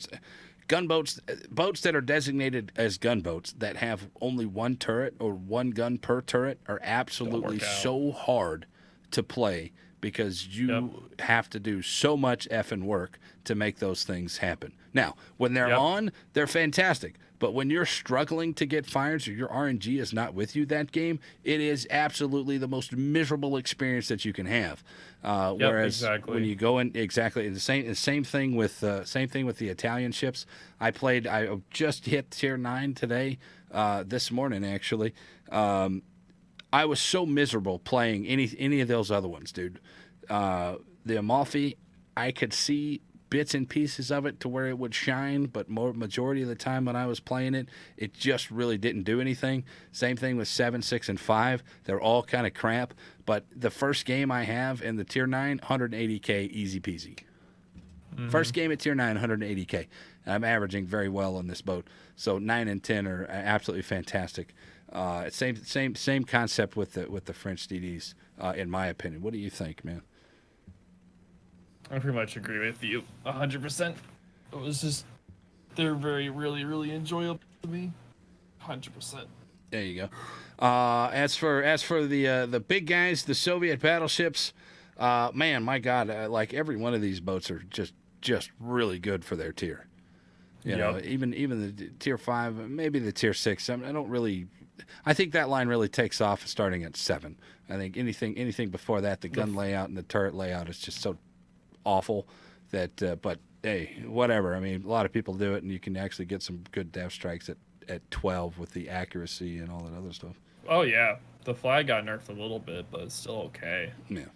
boats that are designated as gunboats that have only one turret or one gun per turret are absolutely so hard to play because you have to do so much effing work to make those things happen. Now, when they're on, they're fantastic. But when you're struggling to get fires or your RNG is not with you that game, it is absolutely the most miserable experience that you can have. Whereas when you go in, the same thing with the Italian ships. I just hit tier 9 today, this morning actually. I was so miserable playing any of those other ones, dude. The Amalfi, I could see bits and pieces of it to where it would shine, but majority of the time when I was playing it, it just really didn't do anything. Same thing with 7, 6, and 5. They're all kind of crap. But the first game I have in the Tier 9, 180K, easy peasy. First game at Tier 9, 180K. I'm averaging very well on this boat. So 9 and 10 are absolutely fantastic. Same concept with the French DDs, in my opinion. What do you think, man? I pretty much agree with you 100%. It was just, they're really, really enjoyable to me. 100%. There you go. As for the big guys, the Soviet battleships, man, my God, like every one of these boats are just really good for their tier. You know, even the Tier 5, maybe the Tier 6. I don't really. I think that line really takes off starting at 7. I think anything before that, the gun layout and the turret layout is just so awful that. But hey, whatever. I mean, a lot of people do it, and you can actually get some good death strikes at 12 with the accuracy and all that other stuff. Oh yeah, the flag got nerfed a little bit, but it's still okay. Yeah.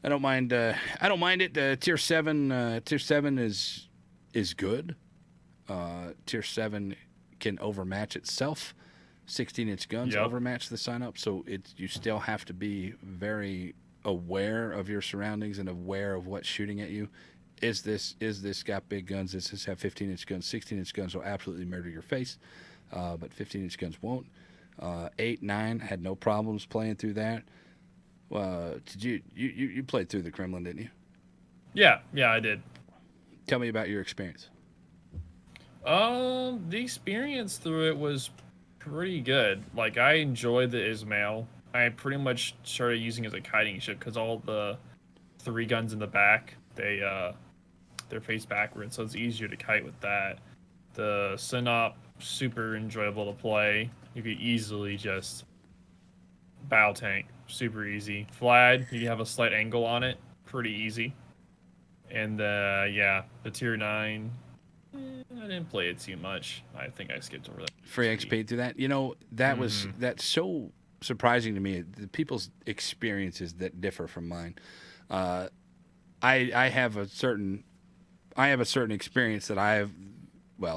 I don't mind. I don't mind it. Tier 7. Tier 7 is good. Tier 7 can overmatch itself. 16-inch guns overmatch the sign up, so you still have to be very aware of your surroundings and aware of what's shooting at you. Is this got big guns? Does this have 15-inch guns? 16-inch guns will absolutely murder your face, but 15-inch guns won't. 8, 9 had no problems playing through that. Did you played through the Kremlin, didn't you? Yeah, I did. Tell me about your experience. The experience through it was pretty good. Like, I enjoyed the Ismail. I pretty much started using it as a kiting ship because all the 3 guns in the back, they're faced backwards, so it's easier to kite with that. The Sinop, super enjoyable to play. You could easily just bow tank, super easy. Flad, you have a slight angle on it, pretty easy. And the Tier 9, I didn't play it too much. I think I skipped over that. Free XP through that. You know, that's so surprising to me. The people's experiences that differ from mine. I have a certain experience that I have,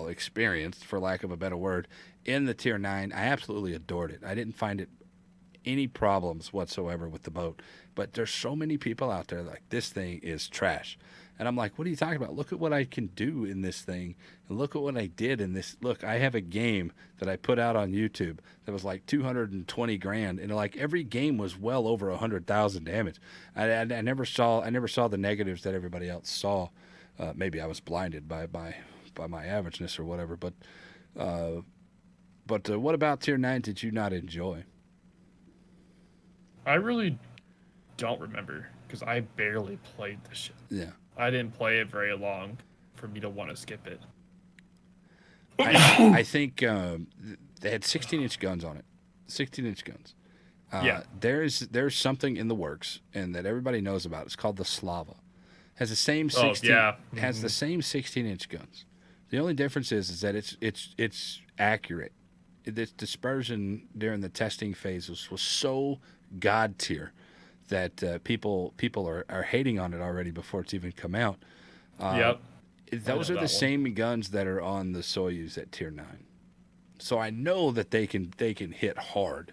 experienced, for lack of a better word, in the Tier 9. I absolutely adored it. I didn't find it any problems whatsoever with the boat. But there's so many people out there like, this thing is trash. And I'm like, what are you talking about? Look at what I can do in this thing. And look at what I did in this. Look, I have a game that I put out on YouTube that was like 220 grand. And like every game was well over 100,000 damage. I never saw the negatives that everybody else saw. Maybe I was blinded by my averageness or whatever. But what about Tier 9 did you not enjoy? I really don't remember because I barely played this shit. Yeah. I didn't play it very long for me to want to skip it. I think they had 16-inch guns on it. 16-inch guns. There's something in the works and that everybody knows about. It's called the Slava. Has the same 16 has the same 16-inch guns. The only difference is that it's accurate. Its dispersion during the testing phase was so god tier that people are hating on it already before it's even come out. Those are the same guns that are on the Soyuz at Tier 9. So I know that they can hit hard.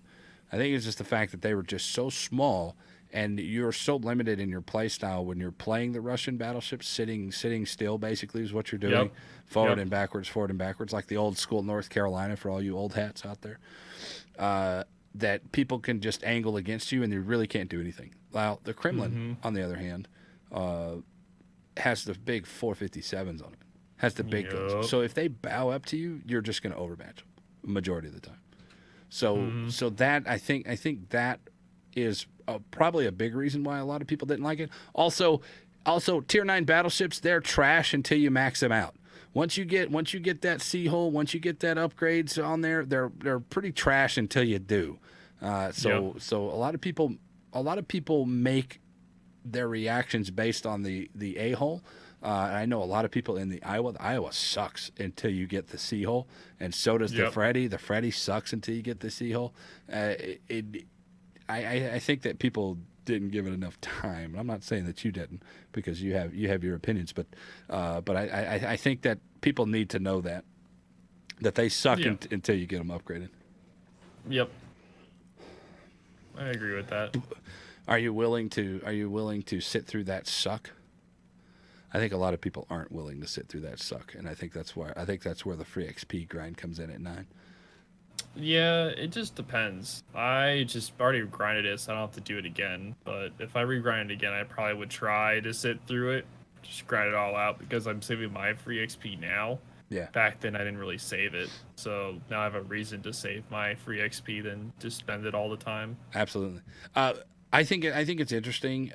I think it's just the fact that they were just so small, and you're so limited in your play style when you're playing the Russian battleships. Sitting still basically is what you're doing. Forward and backwards, like the old school North Carolina for all you old hats out there. That people can just angle against you and they really can't do anything. Well, the Kremlin, on the other hand, has the big 457s on it. Has the big guns. So if they bow up to you, you're just going to overmatch them majority of the time. So that I think that is probably a big reason why a lot of people didn't like it. Also Tier 9 battleships, they're trash until you max them out. Once you get that Seahull, once you get that upgrades on there, they're pretty trash until you do. So a lot of people make their reactions based on the A-hole. I know a lot of people in the Iowa. The Iowa sucks until you get the Seahull, and so does the Freddy. The Freddy sucks until you get the Seahull. I think that people didn't give it enough time. And I'm not saying that you didn't, because you have your opinions, but I think that people need to know that they suck until you get them upgraded. Yep, I agree with that. Are you willing to sit through that suck? I think a lot of people aren't willing to sit through that suck, and I think that's where the free XP grind comes in at 9. Yeah, it just depends. I just already grinded it, so I don't have to do it again. But if I regrind it again, I probably would try to sit through it, just grind it all out, because I'm saving my free XP now. Yeah. Back then, I didn't really save it, so now I have a reason to save my free XP than to spend it all the time. Absolutely. I think it's interesting.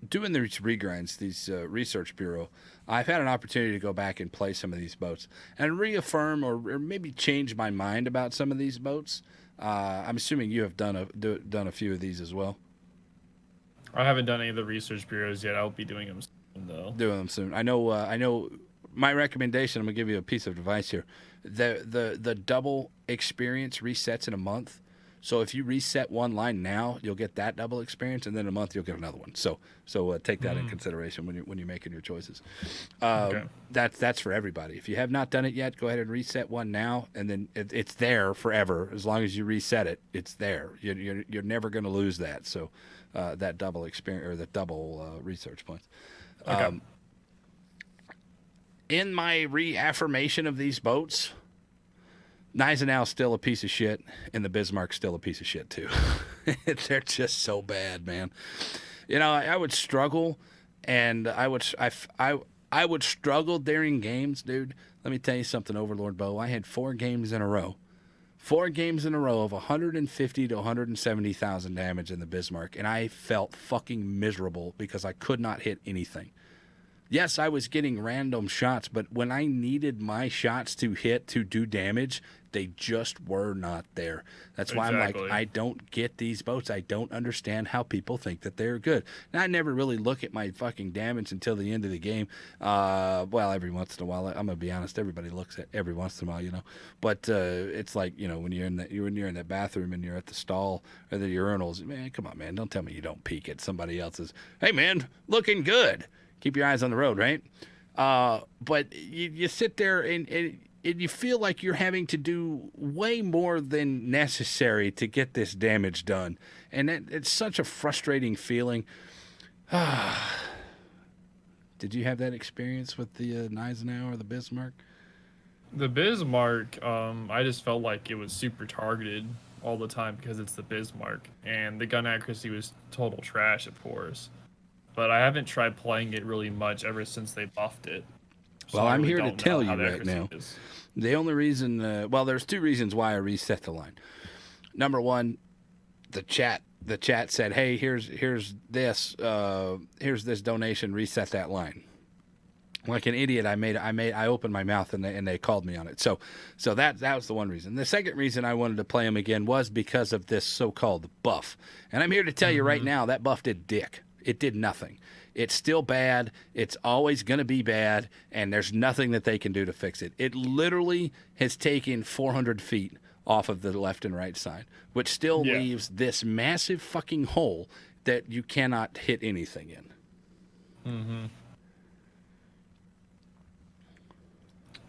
Doing these regrinds, these Research Bureau, I've had an opportunity to go back and play some of these boats and reaffirm or maybe change my mind about some of these boats. I'm assuming you have done a few of these as well. I haven't done any of the Research Bureaus yet. I'll be doing them soon, though. Doing them soon. I know. My recommendation. I'm gonna give you a piece of advice here. The double experience resets in a month. So if you reset one line now, you'll get that double experience, and then in a month you'll get another one. So take that in consideration when you're making your choices. Okay. That's for everybody. If you have not done it yet, go ahead and reset one now, and then it's there forever. As long as you reset it, it's there. You're never going to lose that. So that double experience or the double research points. Okay. In my reaffirmation of these boats, Gneisenau's still a piece of shit, and the Bismarck's still a piece of shit too. They're just so bad, man. You know, I would struggle, and I would struggle during games, dude. Let me tell you something, overlordbou. I had 4 games in a row. 4 games in a row of 150 to 170,000 damage in the Bismarck, and I felt fucking miserable because I could not hit anything. Yes, I was getting random shots, but when I needed my shots to hit to do damage, they just were not there. That's why I'm like, I don't get these boats. I don't understand how people think that they're good. And I never really look at my fucking damage until the end of the game. Well, every once in a while, I'm gonna be honest. Everybody looks at every once in a while, you know. But it's like, you know, when you're in that bathroom and you're at the stall or the urinals, man, come on, man, don't tell me you don't peek at somebody else's. Hey, man, looking good. Keep your eyes on the road, right? But you sit there and you feel like you're having to do way more than necessary to get this damage done. And it's such a frustrating feeling. Did you have that experience with the Gneisenau or the Bismarck? The Bismarck, I just felt like it was super targeted all the time because it's the Bismarck. And the gun accuracy was total trash, of course. But I haven't tried playing it really much ever since they buffed it. So well, I'm here to tell you right now. The only reason, there's 2 reasons why I reset the line. Number 1, the chat said, "Hey, here's this donation. Reset that line." Like an idiot, I opened my mouth and they called me on it. So that was the one reason. The second reason I wanted to play them again was because of this so-called buff. And I'm here to tell you right now, that buff did dick. It did nothing. It's still bad. It's always going to be bad, and there's nothing that they can do to fix it. It literally has taken 400 feet off of the left and right side, which still leaves this massive fucking hole that you cannot hit anything in. Mm-hmm.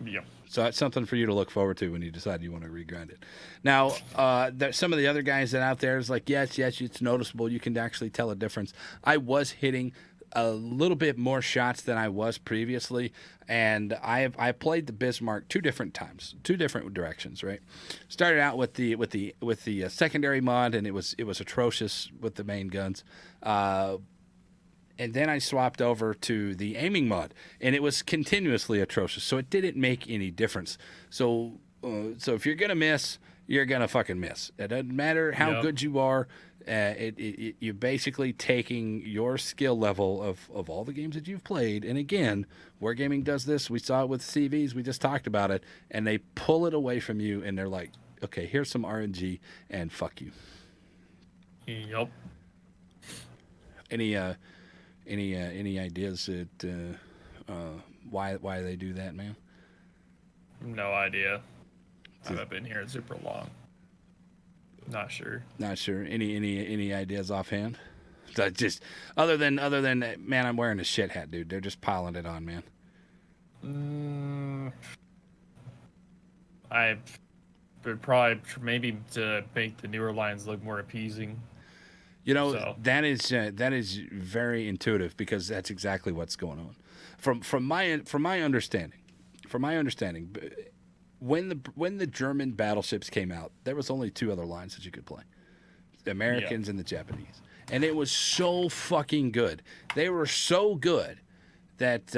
Yeah. So that's something for you to look forward to when you decide you want to regrind it. Now, some of the other guys that out there is like, yes, it's noticeable. You can actually tell a difference. I was hitting a little bit more shots than I was previously, and I played the Bismarck 2 different times, 2 different directions. Right, started out with the secondary mod, and it was atrocious with the main guns. And then I swapped over to the aiming mod, and it was continuously atrocious. So it didn't make any difference. So if you're gonna miss, you're gonna fucking miss. It doesn't matter how good you are. You're basically taking your skill level of all the games that you've played. And again, Wargaming does this. We saw it with CVs. We just talked about it, and they pull it away from you, and they're like, "Okay, here's some RNG, and fuck you." Yep. Any ideas that why they do that, man? No idea. I haven't been here super long. Not sure. Any ideas offhand? Just other than man, I'm wearing a shit hat, dude. They're just piling it on, man. I would probably maybe to make the newer lines look more appeasing. You know, So that is very intuitive because that's exactly what's going on. From my understanding, when the German battleships came out, there was only two other lines that you could play: the Americans and the Japanese, and it was so fucking good. They were so good that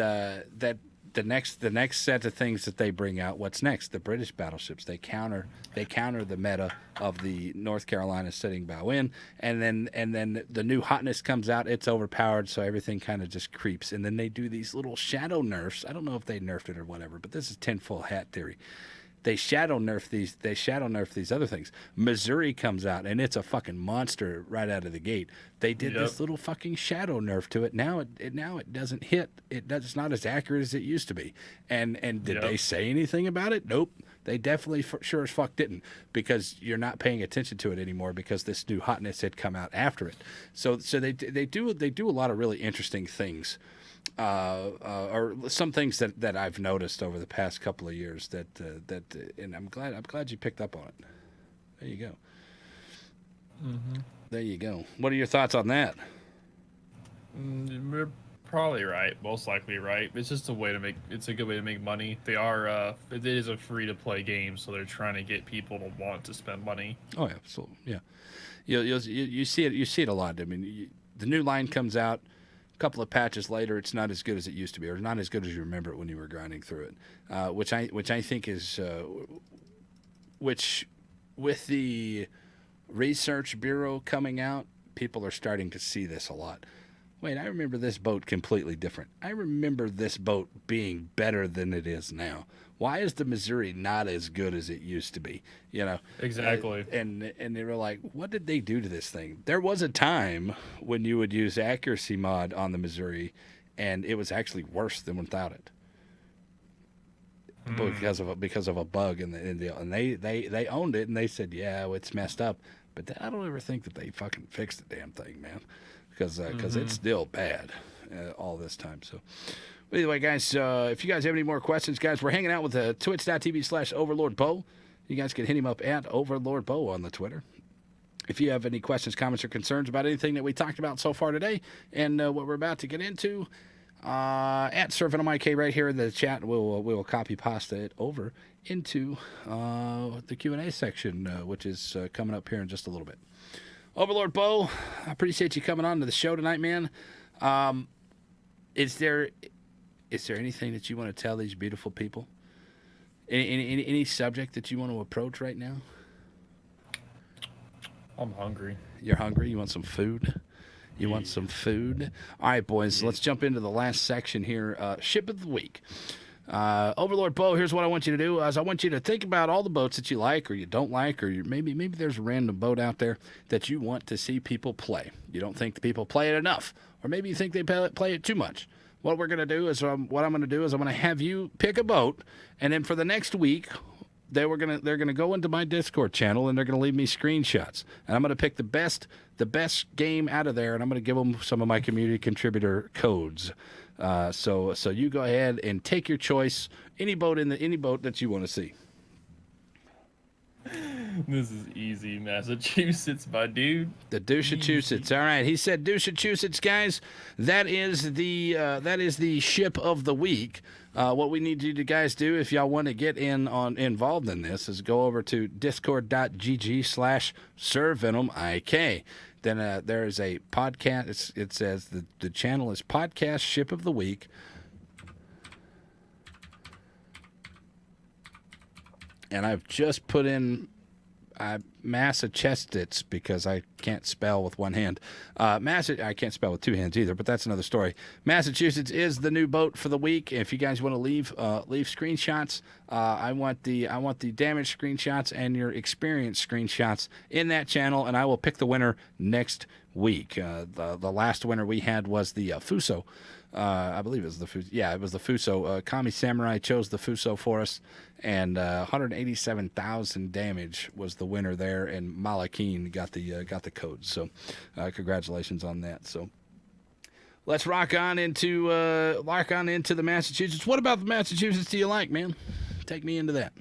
the next set of things that they bring out, what's next? The British battleships. They counter the meta of the North Carolina sitting bow in, and then the new hotness comes out. It's overpowered, so everything kind of just creeps. And then they do these little shadow nerfs. I don't know if they nerfed it or whatever, but this is tinfoil hat theory. They shadow nerf these other things. Missouri comes out and it's a fucking monster right out of the gate. They did this little fucking shadow nerf to it. Now it doesn't hit. It's not as accurate as it used to be. And did they say anything about it? Nope. They definitely sure as fuck didn't, because you're not paying attention to it anymore because this new hotness had come out after it. So they do a lot of really interesting things. Or some things that I've noticed over the past couple of years that and I'm glad you picked up on it. There you go. Mm-hmm. There you go. What are your thoughts on that? We're probably right. Most likely right. It's just a way to make. It's a good way to make money. They are. It is a free to play game, so they're trying to get people to want to spend money. Oh yeah, absolutely. Yeah. You see it. You see it a lot. I mean, the new line comes out. Couple of patches later, it's not as good as it used to be, or not as good as you remember it when you were grinding through it. Which I think is which with the research bureau coming out, people are starting to see this a lot. Wait, I remember this boat completely different. I remember this boat being better than it is now. Why is the Missouri not as good as it used to be? You know, exactly. And they were like, what did they do to this thing? There was a time when you would use accuracy mod on the Missouri, and it was actually worse than without it, because of a bug, and they owned it, and they said, yeah, well, it's messed up, but I don't ever think that they fucking fixed the damn thing, man, because it's still bad all this time. So. Anyway, guys, if you guys have any more questions, guys, we're hanging out with twitch.tv/overlordbou. You guys can hit him up at overlordbou on the Twitter. If you have any questions, comments, or concerns about anything that we talked about so far today and what we're about to get into, at ServantMIK right here in the chat, we'll copy pasta it over into the Q&A section, which is coming up here in just a little bit. Overlord Bo, I appreciate you coming on to the show tonight, man. Is there anything that you want to tell these beautiful people? Any subject that you want to approach right now? I'm hungry. You're hungry? You want some food? You want some food? All right, boys, let's jump into the last section here. Ship of the week. Overlord Bo, here's what I want you to do. I want you to think about all the boats that you like or you don't like, or maybe there's a random boat out there that you want to see people play. You don't think the people play it enough, or maybe you think they play it too much. What we're going to do is, I'm going to have you pick a boat, and then for the next week, they're going to go into my Discord channel, and they're going to leave me screenshots. And I'm going to pick the best game out of there, and I'm going to give them some of my community contributor codes. So you go ahead and take your choice, any boat that you want to see. This is easy, Massachusetts, my dude. The Deuceachusetts. All right, he said Deuceachusetts, guys. That is the ship of the week. What we need you to guys do, if y'all want to get involved in this, is go over to discord.gg/SirVenomIK. Then there is a podcast. It says the channel is Podcast Ship of the Week. And I've just put in Massachusetts because I can't spell with one hand. I can't spell with two hands either, but that's another story. Massachusetts is the new boat for the week. If you guys want to leave screenshots, I want the damage screenshots and your experience screenshots in that channel, and I will pick the winner next week. The last winner we had was the Fuso I believe it was the Fuso. Yeah, it was the Fuso. Kami Samurai chose the Fuso for us, and 187,000 damage was the winner there, and Malakine got the code. So, congratulations on that. So, let's rock on into the Massachusetts. What about the Massachusetts do you like, man? Take me into that.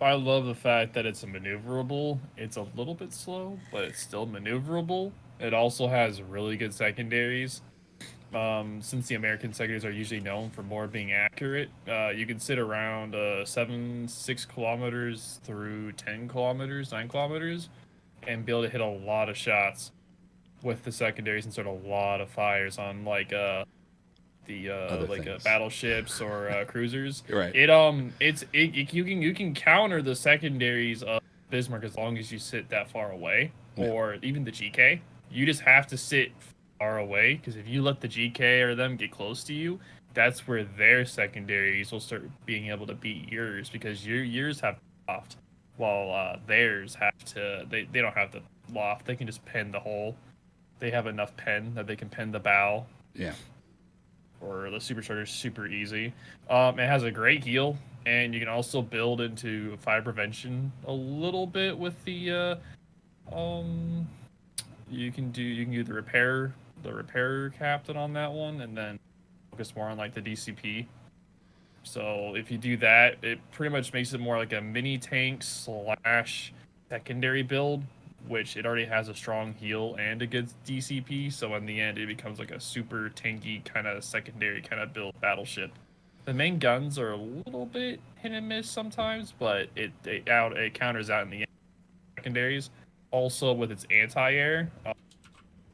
I love the fact that it's a maneuverable. It's a little bit slow, but it's still maneuverable. It also has really good secondaries. Since the American secondaries are usually known for more being accurate, you can sit around 6 kilometers through 10 kilometers, 9 kilometers, and be able to hit a lot of shots with the secondaries and start a lot of fires on battleships or cruisers. Right. You can counter the secondaries of Bismarck as long as you sit that far away, or even the GK. You just have to sit far away, because if you let the GK or them get close to you, that's where their secondaries will start being able to beat yours, because yours have loft, while theirs have to. They don't have the loft. They can just pen the hull. They have enough pen that they can pen the bow. Yeah. Or the supercharger is super easy. It has a great heal, and you can also build into fire prevention a little bit with the you can do the repair captain on that one, and then focus more on like the DCP. So if you do that, it pretty much makes it more like a mini tank / secondary build, which it already has a strong heal and a good DCP, so in the end it becomes like a super tanky kind of secondary kind of build battleship. The main guns are a little bit hit and miss sometimes, but it counters out in the end. Secondaries. Also with its anti-air,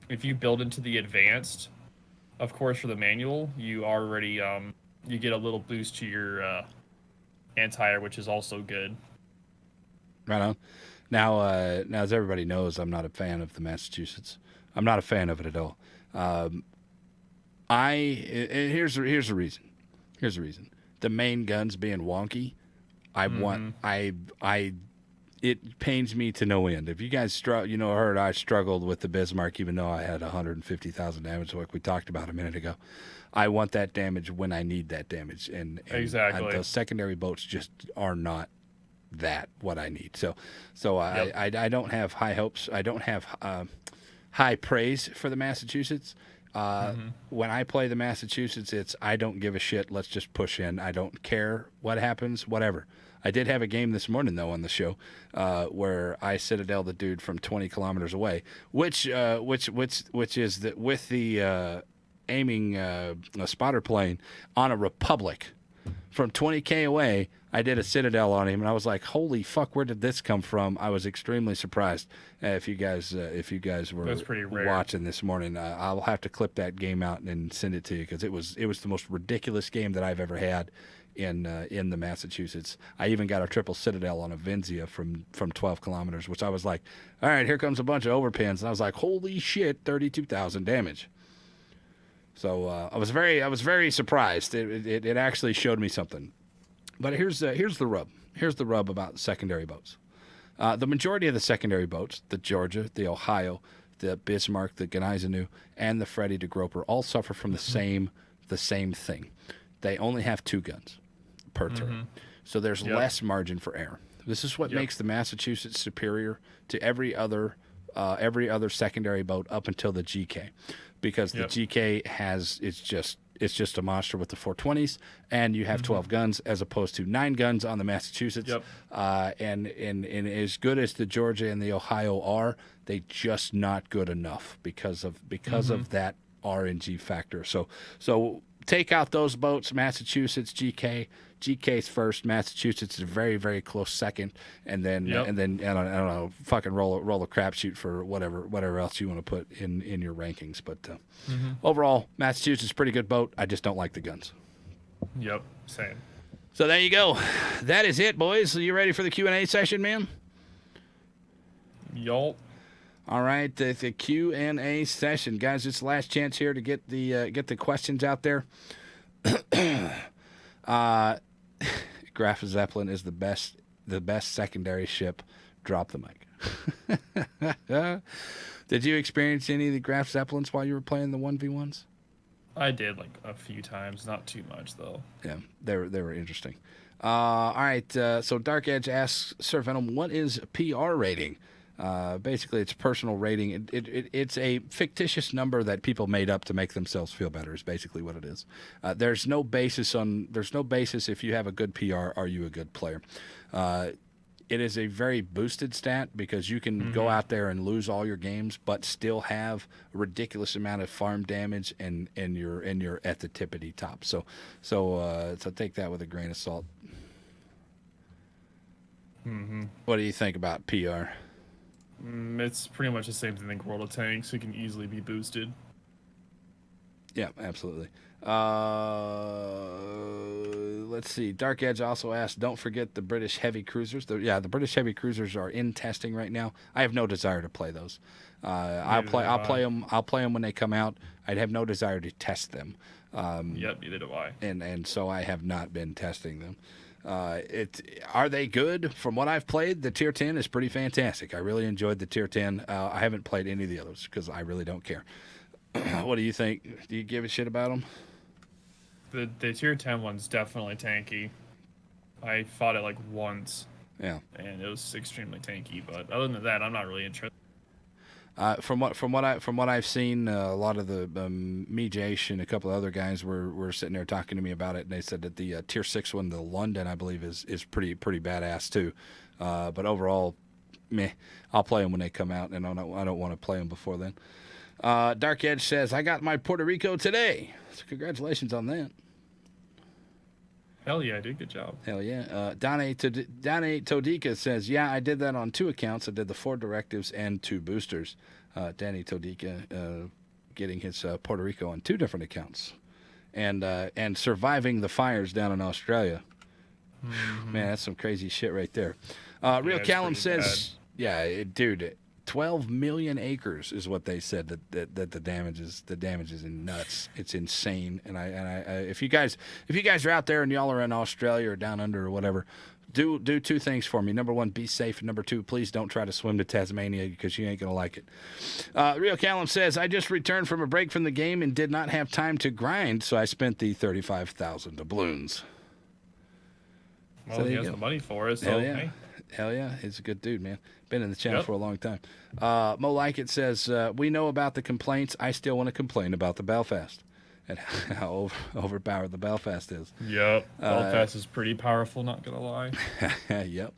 if you build into the advanced, of course for the manual, you already you get a little boost to your anti-air, which is also good. Right on. Now, as everybody knows, I'm not a fan of the Massachusetts. I'm not a fan of it at all. Here's the reason. Here's the reason. The main guns being wonky. It pains me to no end. If you guys heard I struggled with the Bismarck, even though I had 150,000 damage, like we talked about a minute ago. I want that damage when I need that damage, and exactly. Those secondary boats just are not that what I need. So I don't have high hopes. I don't have high praise for the Massachusetts. When I play the Massachusetts, it's I don't give a shit. Let's just push in. I don't care what happens, whatever. I did have a game this morning though on the show where I Citadel the dude from 20 kilometers away, which is that with the aiming a spotter plane on a Republic from 20K away. I did a Citadel on him, and I was like, "Holy fuck, where did this come from?" I was extremely surprised. If you guys were watching this morning, I'll have to clip that game out and send it to you, because it was the most ridiculous game that I've ever had in the Massachusetts. I even got a triple Citadel on a Venzia from 12 kilometers, which I was like, "All right, here comes a bunch of overpins," and I was like, "Holy shit, 32,000 damage." So I was very surprised. It actually showed me something. But here's the rub. Here's the rub about secondary boats. The majority of the secondary boats, the Georgia, the Ohio, the Bismarck, the Gneisenau, and the Freddy de Groper, all suffer from the same thing. They only have 2 guns per turret, so there's less margin for error. This is what makes the Massachusetts superior to every other secondary boat up until the GK, because the GK it's just a monster with the 420s, and you have 12 guns as opposed to 9 guns on the Massachusetts. And as good as the Georgia and the Ohio are, they just not good enough because of that RNG factor. So take out those boats, Massachusetts, GK's first, Massachusetts is a very, very close second, and then I don't know, fucking roll a crapshoot for whatever else you want to put in your rankings. But overall, Massachusetts is a pretty good boat. I just don't like the guns. Yep, same. So there you go. That is it, boys. Are you ready for the Q&A session, man? Yup. All right, the Q&A session, guys. It's the last chance here to get the questions out there. Graf Zeppelin is the best secondary ship. Drop the mic. Did you experience any of the Graf Zeppelins while you were playing the 1v1s? I did like a few times, not too much though. Yeah, they were interesting. All right, so Dark Edge asks Sir Venom, what is PR rating? Basically, it's personal rating. It's a fictitious number that people made up to make themselves feel better. Is basically what it is. There's no basis if you have a good PR, are you a good player? It is a very boosted stat because you can go out there and lose all your games, but still have a ridiculous amount of farm damage, and you're at the tippity top. So take that with a grain of salt. What do you think about PR? It's pretty much the same thing like World of Tanks. It can easily be boosted. Yeah, absolutely. Let's see. Dark Edge also asked, don't forget the British heavy cruisers. The British heavy cruisers are in testing right now. I have no desire to play those. I'll play them when they come out. I'd have no desire to test them. Yep, neither do I. And so I have not been testing them. Are they good? From what I've played, the tier 10 is pretty fantastic. I really enjoyed the tier 10. I haven't played any of the others because I really don't care. What do you think? Do you give a shit about them? The tier 10 one's definitely tanky. I fought it like once. Yeah. And it was extremely tanky, but other than that, I'm not really interested. From what I've seen, a lot of the me, Jace, and a couple of other guys were sitting there talking to me about it, and they said that the tier 6 one, the London, I believe, is pretty badass too. But overall, meh. I'll play them when they come out, and I don't want to play them before then. Dark Edge says, I got my Puerto Rico today. So congratulations on that. Hell yeah, dude. Good job. Hell yeah. Dane Todika says, yeah, I did that on 2 accounts. I did the 4 directives and 2 boosters. Danny Todika getting his Puerto Rico on 2 different accounts. And surviving the fires down in Australia. Man, that's some crazy shit right there. Real Callum says, dude, 12 million acres is what they said that the damage is in nuts. It's insane. And I if you guys are out there and y'all are in Australia or down under or whatever, do 2 things for me. Number 1, be safe. And number 2, please don't try to swim to Tasmania because you ain't gonna like it. Real Callum says, I just returned from a break from the game and did not have time to grind, so I spent the 35,000 doubloons. Well, he has the money for it. So Hell yeah. Hey. Hell yeah, he's a good dude, man. Been in the channel for a long time. Mo Like It says, we know about the complaints. I still want to complain about the Belfast and how overpowered the Belfast is. Yep. Belfast is pretty powerful, not going to lie. Yep.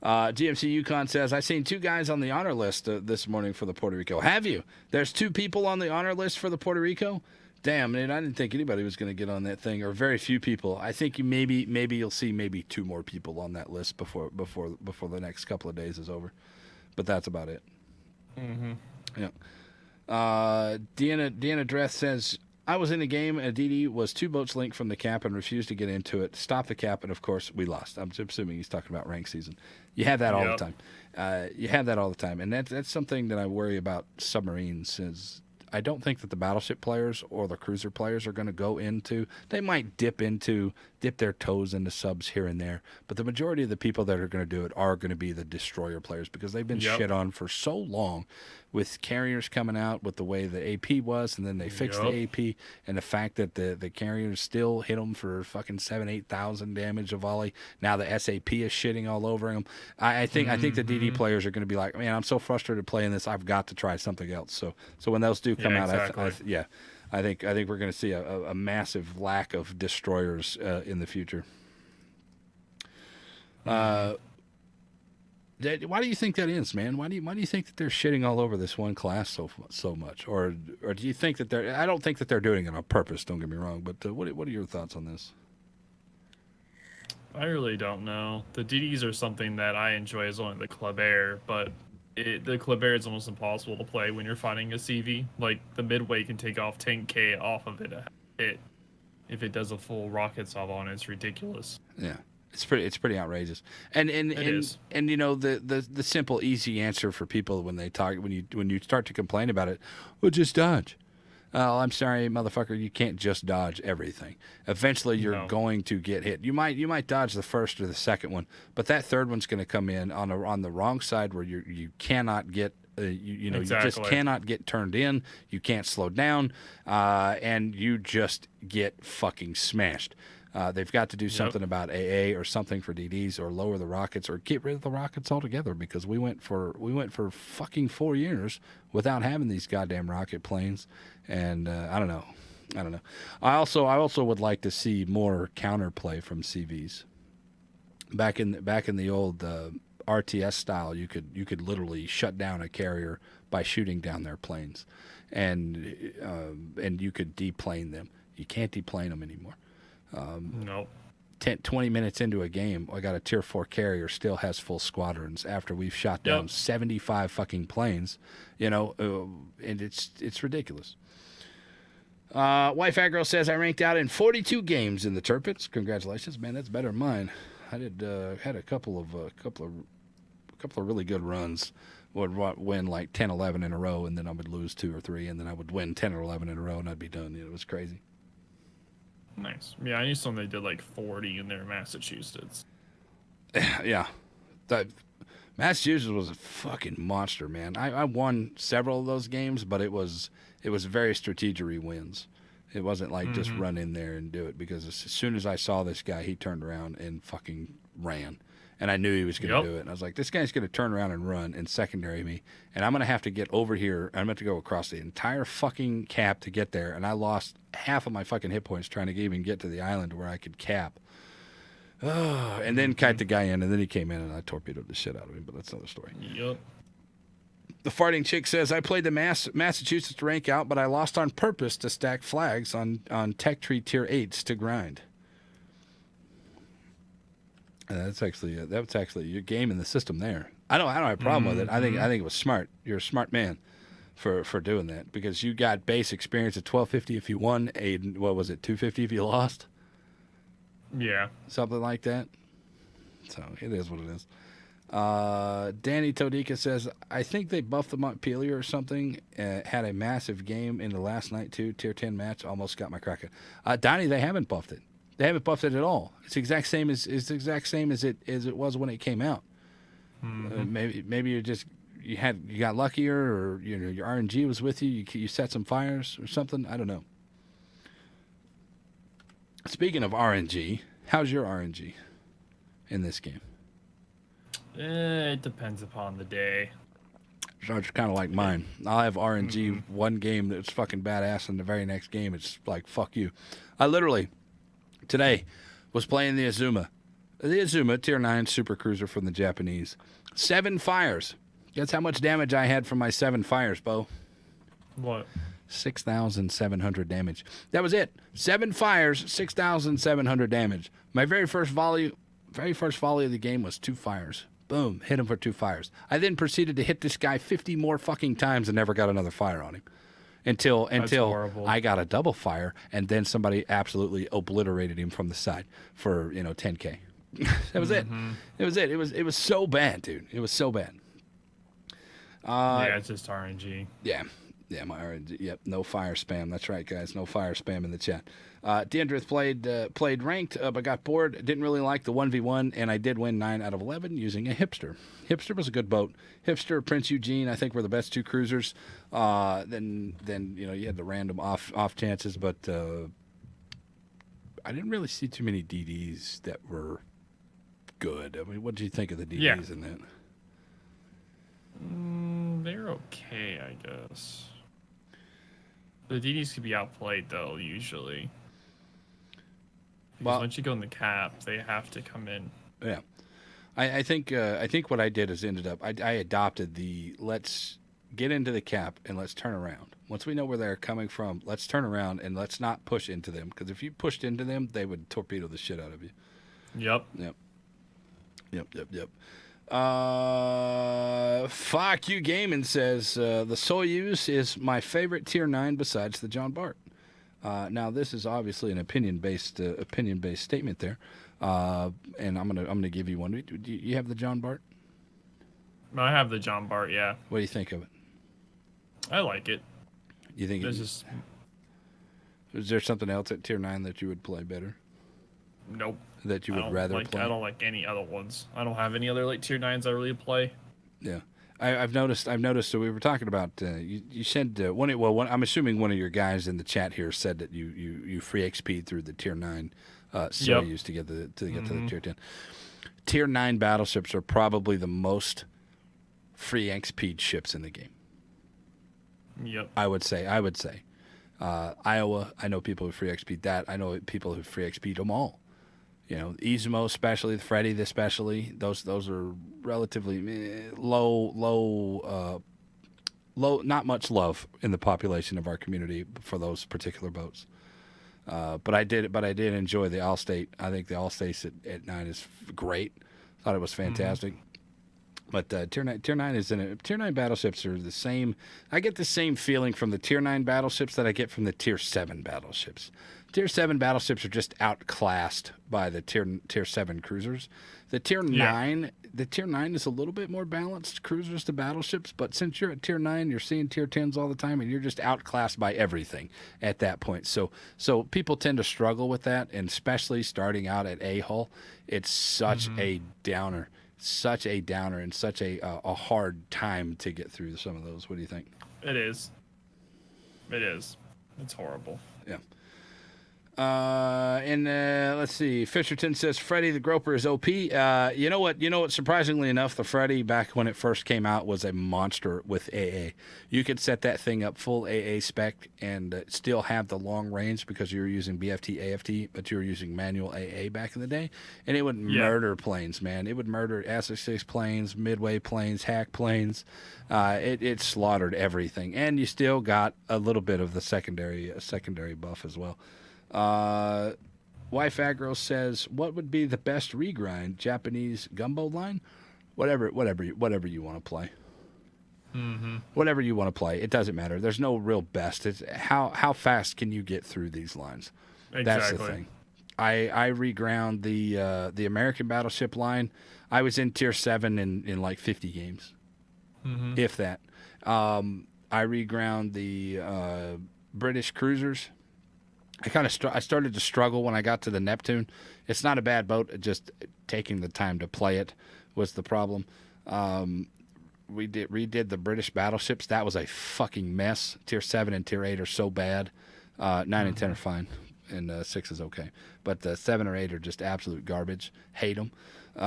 GMC Yukon says, I seen 2 guys on the honor list this morning for the Puerto Rico. Have you? There's 2 people on the honor list for the Puerto Rico? Damn, man, I didn't think anybody was going to get on that thing, or very few people. I think maybe you'll see maybe 2 more people on that list before the next couple of days is over. But that's about it. Yeah. Deanna Dress says, I was in a game and DD was 2 boats linked from the cap and refused to get into it. Stopped the cap, and of course we lost. I'm assuming he's talking about rank season. You have that all the time. You have that all the time, and that's something that I worry about submarines. Is I don't think that the battleship players or the cruiser players are going to go into. They might dip their toes into subs here and there, but the majority of the people that are going to do it are going to be the destroyer players because they've been shit on for so long, with carriers coming out with the way the AP was, and then they fixed the AP, and the fact that the carriers still hit them for fucking 7,000-8,000 damage a volley. Now the SAP is shitting all over them. I think the DD players are going to be like, man, I'm so frustrated playing this. I've got to try something else. So when those do come out, exactly. I think we're going to see a massive lack of destroyers in the future. Why do you think that is, man? Why do you think that they're shitting all over this one class so much, or do you think that they're? I don't think that they're doing it on purpose. Don't get me wrong, but what are your thoughts on this? I really don't know. The DDs are something that I enjoy as only the Club Air, but the Club Air is almost impossible to play when you're fighting a CV. Like, the midway can take off 10k off of it a hit. If it does a full rocket salvo on it, it's ridiculous. Yeah. It's pretty outrageous. And you know, the simple easy answer for people when you start to complain about it, well, just dodge. Oh, I'm sorry, motherfucker, you can't just dodge everything. Eventually you're going to get hit. You might dodge the first or the second one, but that third one's going to come in on the wrong side where you cannot get You just Exactly. cannot get turned in. You can't slow down, and you just get fucking smashed. They've got to do something about AA or something for DDs, or lower the rockets, or get rid of the rockets altogether, because we went for fucking 4 years without having these goddamn rocket planes, and I don't know. I also would like to see more counterplay from CVs. Back in the old RTS style, you could literally shut down a carrier by shooting down their planes, and you could deplane them. You can't deplane them anymore. Nope. 20 minutes into a game, I got a tier 4 carrier still has full squadrons after we've shot down 75 fucking planes, and it's ridiculous. Wife Aggro says I ranked out in 42 games in the Turpits. Congratulations, man. That's better than mine. I did had a couple of really good runs. Would win like 10, 11 in a row, and then I would lose 2 or 3, and then I would win 10 or 11 in a row, and I'd be done. It was crazy. Nice. Yeah, I knew someone that did like 40 in their Massachusetts. Yeah. Massachusetts was a fucking monster, man. I won several of those games, but it was very strategery wins. It wasn't like just run in there and do it, because as soon as I saw this guy, he turned around and fucking ran. And I knew he was going to do it. And I was like, this guy's going to turn around and run and secondary me. And I'm going to have to get over here. I'm going to have to go across the entire fucking cap to get there. And I lost half of my fucking hit points trying to even get to the island where I could cap. Oh, and then kite the guy in. And then he came in and I torpedoed the shit out of him. But that's another story. Yep. The farting chick says, I played the Massachusetts rank out, but I lost on purpose to stack flags on tech tree tier 8s to grind. That's actually your game in the system there. I don't have a problem with it. I think it was smart. You're a smart man for doing that, because you got base experience at 1250 if you won, what was it, 250 if you lost? Yeah. Something like that. So it is what it is. Danny Todika says, I think they buffed the Montpelier or something. Had a massive game in the last night too. Tier 10 match. Almost got my cracker. Donnie, they haven't buffed it. They haven't buffed it at all. It's the exact same as it was when it came out. Maybe you got luckier, or your RNG was with you. You set some fires or something. I don't know. Speaking of RNG, how's your RNG in this game? It depends upon the day. It's kind of like mine. I'll have RNG one game that's fucking badass, and the very next game it's like, fuck you. I literally today was playing the Azuma. The Azuma, tier 9 super cruiser from the Japanese. 7 fires. Guess how much damage I had from my 7 fires, Bo? What? 6,700 damage. That was it. 7 fires, 6,700 damage. My very first volley of the game was 2 fires. Boom, hit him for 2 fires. I then proceeded to hit this guy 50 more fucking times and never got another fire on him. Until I got a double fire, and then somebody absolutely obliterated him from the side for 10K. That was it. It was it. It was so bad, dude. It was so bad. Yeah, it's just RNG. Yeah, my RNG. Yep, no fire spam. That's right, guys. No fire spam in the chat. Deandrith played ranked, but got bored. Didn't really like the 1v1, and I did win 9 out of 11 using a Hipster. Hipster was a good boat. Hipster, Prince Eugene, I think were the best 2 cruisers. Then you had the random off chances, but I didn't really see too many DDs that were good. I mean, what did you think of the DDs in that? They're okay, I guess. The DDs could be outplayed though, usually. Because once you go in the cap, they have to come in. Yeah, I think what I did is I adopted the let's get into the cap and let's turn around. Once we know where they're coming from, let's turn around and let's not push into them, because if you pushed into them, they would torpedo the shit out of you. Yep. Fuck you, Gaming says the Soyuz is my favorite tier 9 besides the John Bart. Now this is obviously an opinion based statement there, and I'm gonna give you one. Do you have the John Bart? I have the John Bart. Yeah. What do you think of it? I like it. You think is there something else at tier 9 that you would play better? Nope. That you would rather play? I don't like any other ones. I don't have any other tier 9s I really play. Yeah. I've noticed. So we were talking about. You said I'm assuming one of your guys in the chat here said that you free XP through the tier 9 Yep. Soyuz to get to the tier 10. Tier 9 battleships are probably the most free XP ships in the game. Yep. I would say. Iowa. I know people who free XP that. I know people who free XP them all. You know, Izmo especially, the Freddy especially. Those are relatively low. Not much love in the population of our community for those particular boats. But I did enjoy the Allstate. I think the Allstate at 9 is great. Thought it was fantastic. But tier 9 is tier 9 battleships are the same. I get the same feeling from the tier 9 battleships that I get from the tier 7 battleships. Tier 7 battleships are just outclassed by the tier 7 cruisers. The tier 9 is a little bit more balanced cruisers to battleships, but since you're at tier 9, you're seeing tier 10s all the time and you're just outclassed by everything at that point. So people tend to struggle with that, and especially starting out at A hull, it's such a downer. Such a downer and such a hard time to get through some of those. What do you think? It is. It's horrible. Yeah. And let's see. Fisherton says Freddy the Groper is OP. You know what? Surprisingly enough, the Freddy back when it first came out was a monster with AA. You could set that thing up full AA spec and still have the long range because you were using BFT AFT, but you were using manual AA back in the day, and it would murder planes, man. It would murder SX6 planes, midway planes, hack planes. It slaughtered everything, and you still got a little bit of the secondary buff as well. Wife Agro says, "What would be the best regrind? Japanese gumbo line? Whatever you want to play. Whatever you want to play. It doesn't matter. There's no real best. It's how fast can you get through these lines? Exactly. That's the thing. I reground the American battleship line. I was in tier 7 in like 50 games, if that. I reground the British cruisers. I started to struggle when I got to the Neptune. It's not a bad boat. Just taking the time to play it was the problem. We redid the British battleships. That was a fucking mess. Tier 7 and tier 8 are so bad. 9 and 10 are fine, and 6 is okay. But 7 or 8 are just absolute garbage. Hate them. Is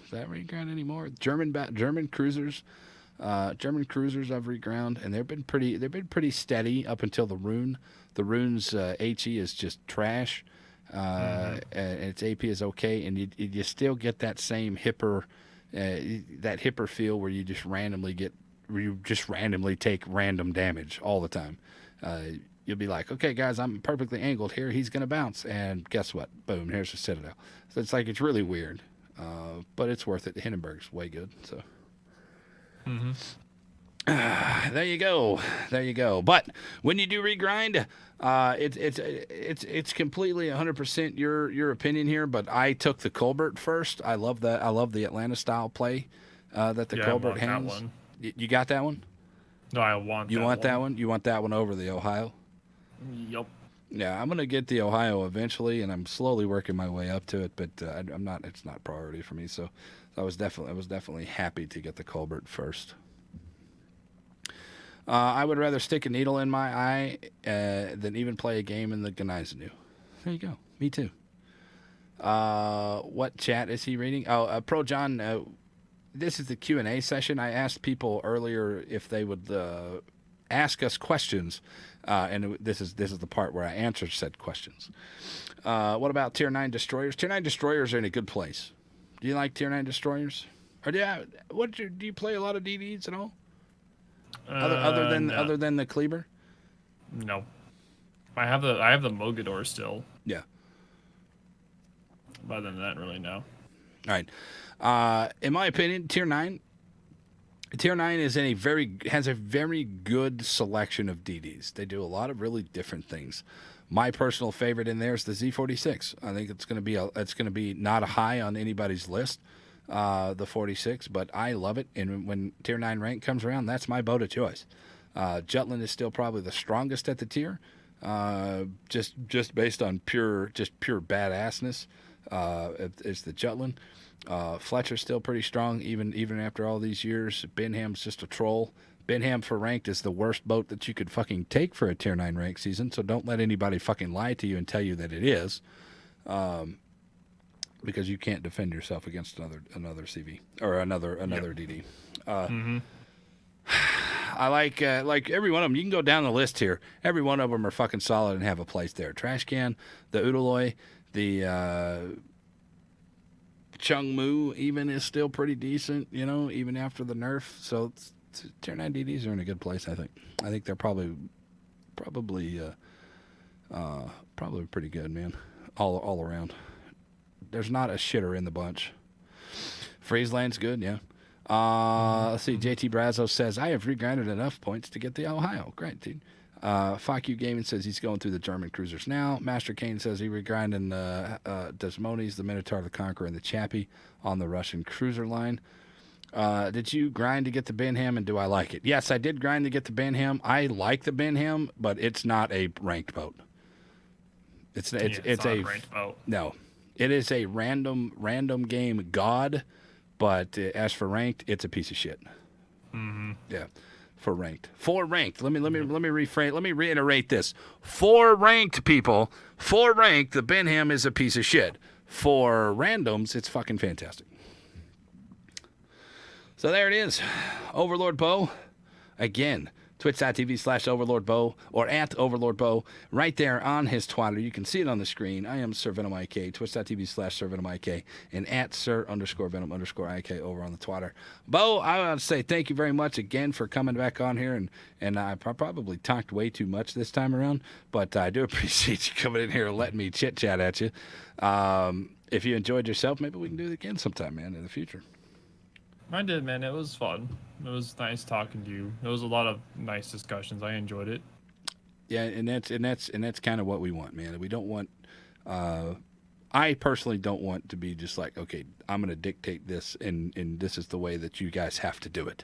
that reground anymore? German cruisers. German cruisers I've reground, and they've been pretty steady up until the Rune. The Rune's HE is just trash, and its AP is okay, and you still get that same hipper feel where you just randomly take random damage all the time. You'll be like, okay, guys, I'm perfectly angled here. He's gonna bounce, and guess what? Boom, here's the Citadel. So it's really weird, but it's worth it. Hindenburg's way good, so. There you go. But when you do regrind, it's completely 100% your opinion here. But I took the Colbert first. I love that. I love the Atlanta style play that the Colbert has. That one. You got that one? No, I want. You want that one? You want that one over the Ohio? Yep. Yeah, I'm gonna get the Ohio eventually, and I'm slowly working my way up to it. But I'm not. It's not priority for me. So I was definitely happy to get the Colbert first. I would rather stick a needle in my eye than even play a game in the Gneisenau. There you go. Me too. What chat is he reading? Oh, Pro John. This is the Q&A session. I asked people earlier if they would ask us questions, and this is the part where I answer said questions. What about Tier 9 destroyers? Tier 9 destroyers are in a good place. Do you like Tier 9 destroyers? Or do you play a lot of DDs at all? Other than the Kleber? No. I have the Mogador still. Yeah. But other than that, really, no. All right. In my opinion, Tier 9 has a very good selection of DDs. They do a lot of really different things. My personal favorite in there is the Z46. I think it's going to be not a high on anybody's list, the 46, but I love it. And when Tier 9 rank comes around, that's my boat of choice. Jutland is still probably the strongest at the tier, just based on pure badassness. It's the Jutland. Fletcher's still pretty strong, even after all these years. Benham's just a troll. Benham for ranked is the worst boat that you could fucking take for a tier 9 rank season, so don't let anybody fucking lie to you and tell you that it is. Because you can't defend yourself against another CV or another DD. I like every one of them. You can go down the list here. Every one of them are fucking solid and have a place there. Trash Can, the Udaloy, the Chung Mu even is still pretty decent, even after the nerf. So tier 9 DDs are in a good place, I think. I think they're probably pretty good, man. All around. There's not a shitter in the bunch. Friesland's good, yeah. Let's see. JT Brazo says, I have regrinded enough points to get the Ohio. Great, dude. Fuck You Gaming says he's going through the German cruisers now. Master Kane says he regrinding Desmones, the Minotaur, the Conqueror, and the Chappie on the Russian cruiser line. Did you grind to get the Benham, and do I like it? Yes, I did grind to get the Benham. I like the Benham, but it's not a ranked boat. It's not a ranked boat. No. It is a random game god, but as for ranked, it's a piece of shit. Mm-hmm. Yeah, for ranked. Let me rephrase. Let me reiterate this. For ranked people, the Benham is a piece of shit. For randoms, it's fucking fantastic. So there it is, Overlord Bow. Again, twitch.tv/overlordbou or at overlordbou right there on his Twitter. You can see it on the screen. I am SirVenomIK, twitch.tv/SirVenomIK, and at Sir_Venom_IK over on the Twitter. Bo, I want to say thank you very much again for coming back on here, and I probably talked way too much this time around, but I do appreciate you coming in here and letting me chit-chat at you. If you enjoyed yourself, maybe we can do it again sometime, man, in the future. I did, man. It was fun. It was nice talking to you. There was a lot of nice discussions. I enjoyed it. Yeah, and that's kind of what we want, man. We don't want. I personally don't want to be just like, okay, I'm going to dictate this, and this is the way that you guys have to do it.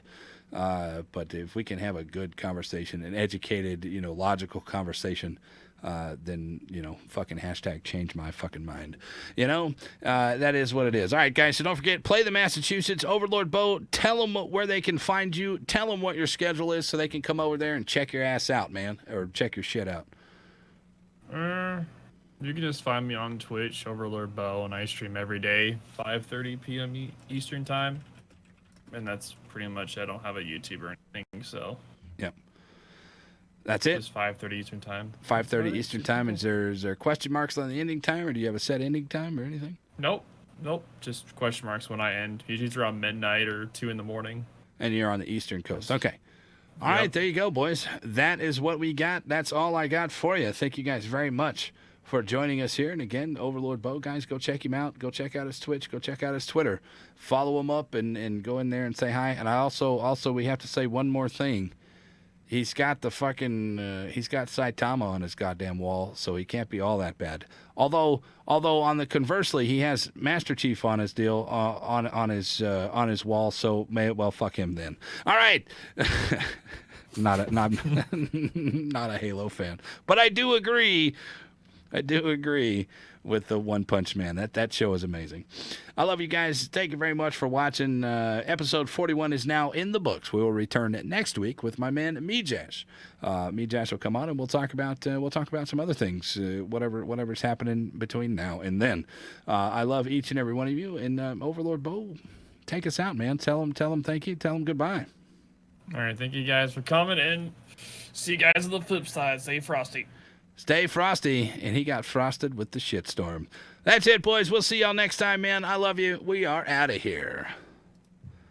But if we can have a good conversation, an educated, logical conversation, then, fucking hashtag change my fucking mind. That is what it is. All right, guys, so don't forget, play the Massachusetts Overlord Bow. Tell them where they can find you. Tell them what your schedule is so they can come over there and check your ass out, man, or check your shit out. You can just find me on Twitch, Overlord Bow, and I stream every day, 5:30 p.m. Eastern time. And that's pretty much it. I don't have a YouTube or anything, so. Yep. That's it. It's 5:30 Eastern time. 5:30 Eastern time. Is there question marks on the ending time, or do you have a set ending time or anything? Nope. Just question marks when I end. Usually it's around midnight or 2 in the morning. And you're on the Eastern Coast. Okay. All right, there you go, boys. That is what we got. That's all I got for you. Thank you guys very much for joining us here. And again, Overlord Bow, guys, go check him out. Go check out his Twitch. Go check out his Twitter. Follow him up and go in there and say hi. And I also we have to say one more thing. He's got the fucking he's got Saitama on his goddamn wall, so he can't be all that bad. Although on the conversely, he has Master Chief on his deal on his wall, so may it well fuck him then. All right. not a Halo fan, but I do agree with the One Punch Man. That show is amazing. I love you guys. Thank you very much for watching. Episode 41 is now in the books. We will return next week with my man Mijash. Mijash will come on and we'll talk about some other things, whatever's happening between now and then. I love each and every one of you. And Overlord Bo, take us out, man. Tell them thank you. Tell them goodbye. All right, thank you guys for coming, and see you guys on the flip side. Stay frosty. Stay frosty, and he got frosted with the shitstorm. That's it, boys. We'll see y'all next time, man. I love you. We are out of here.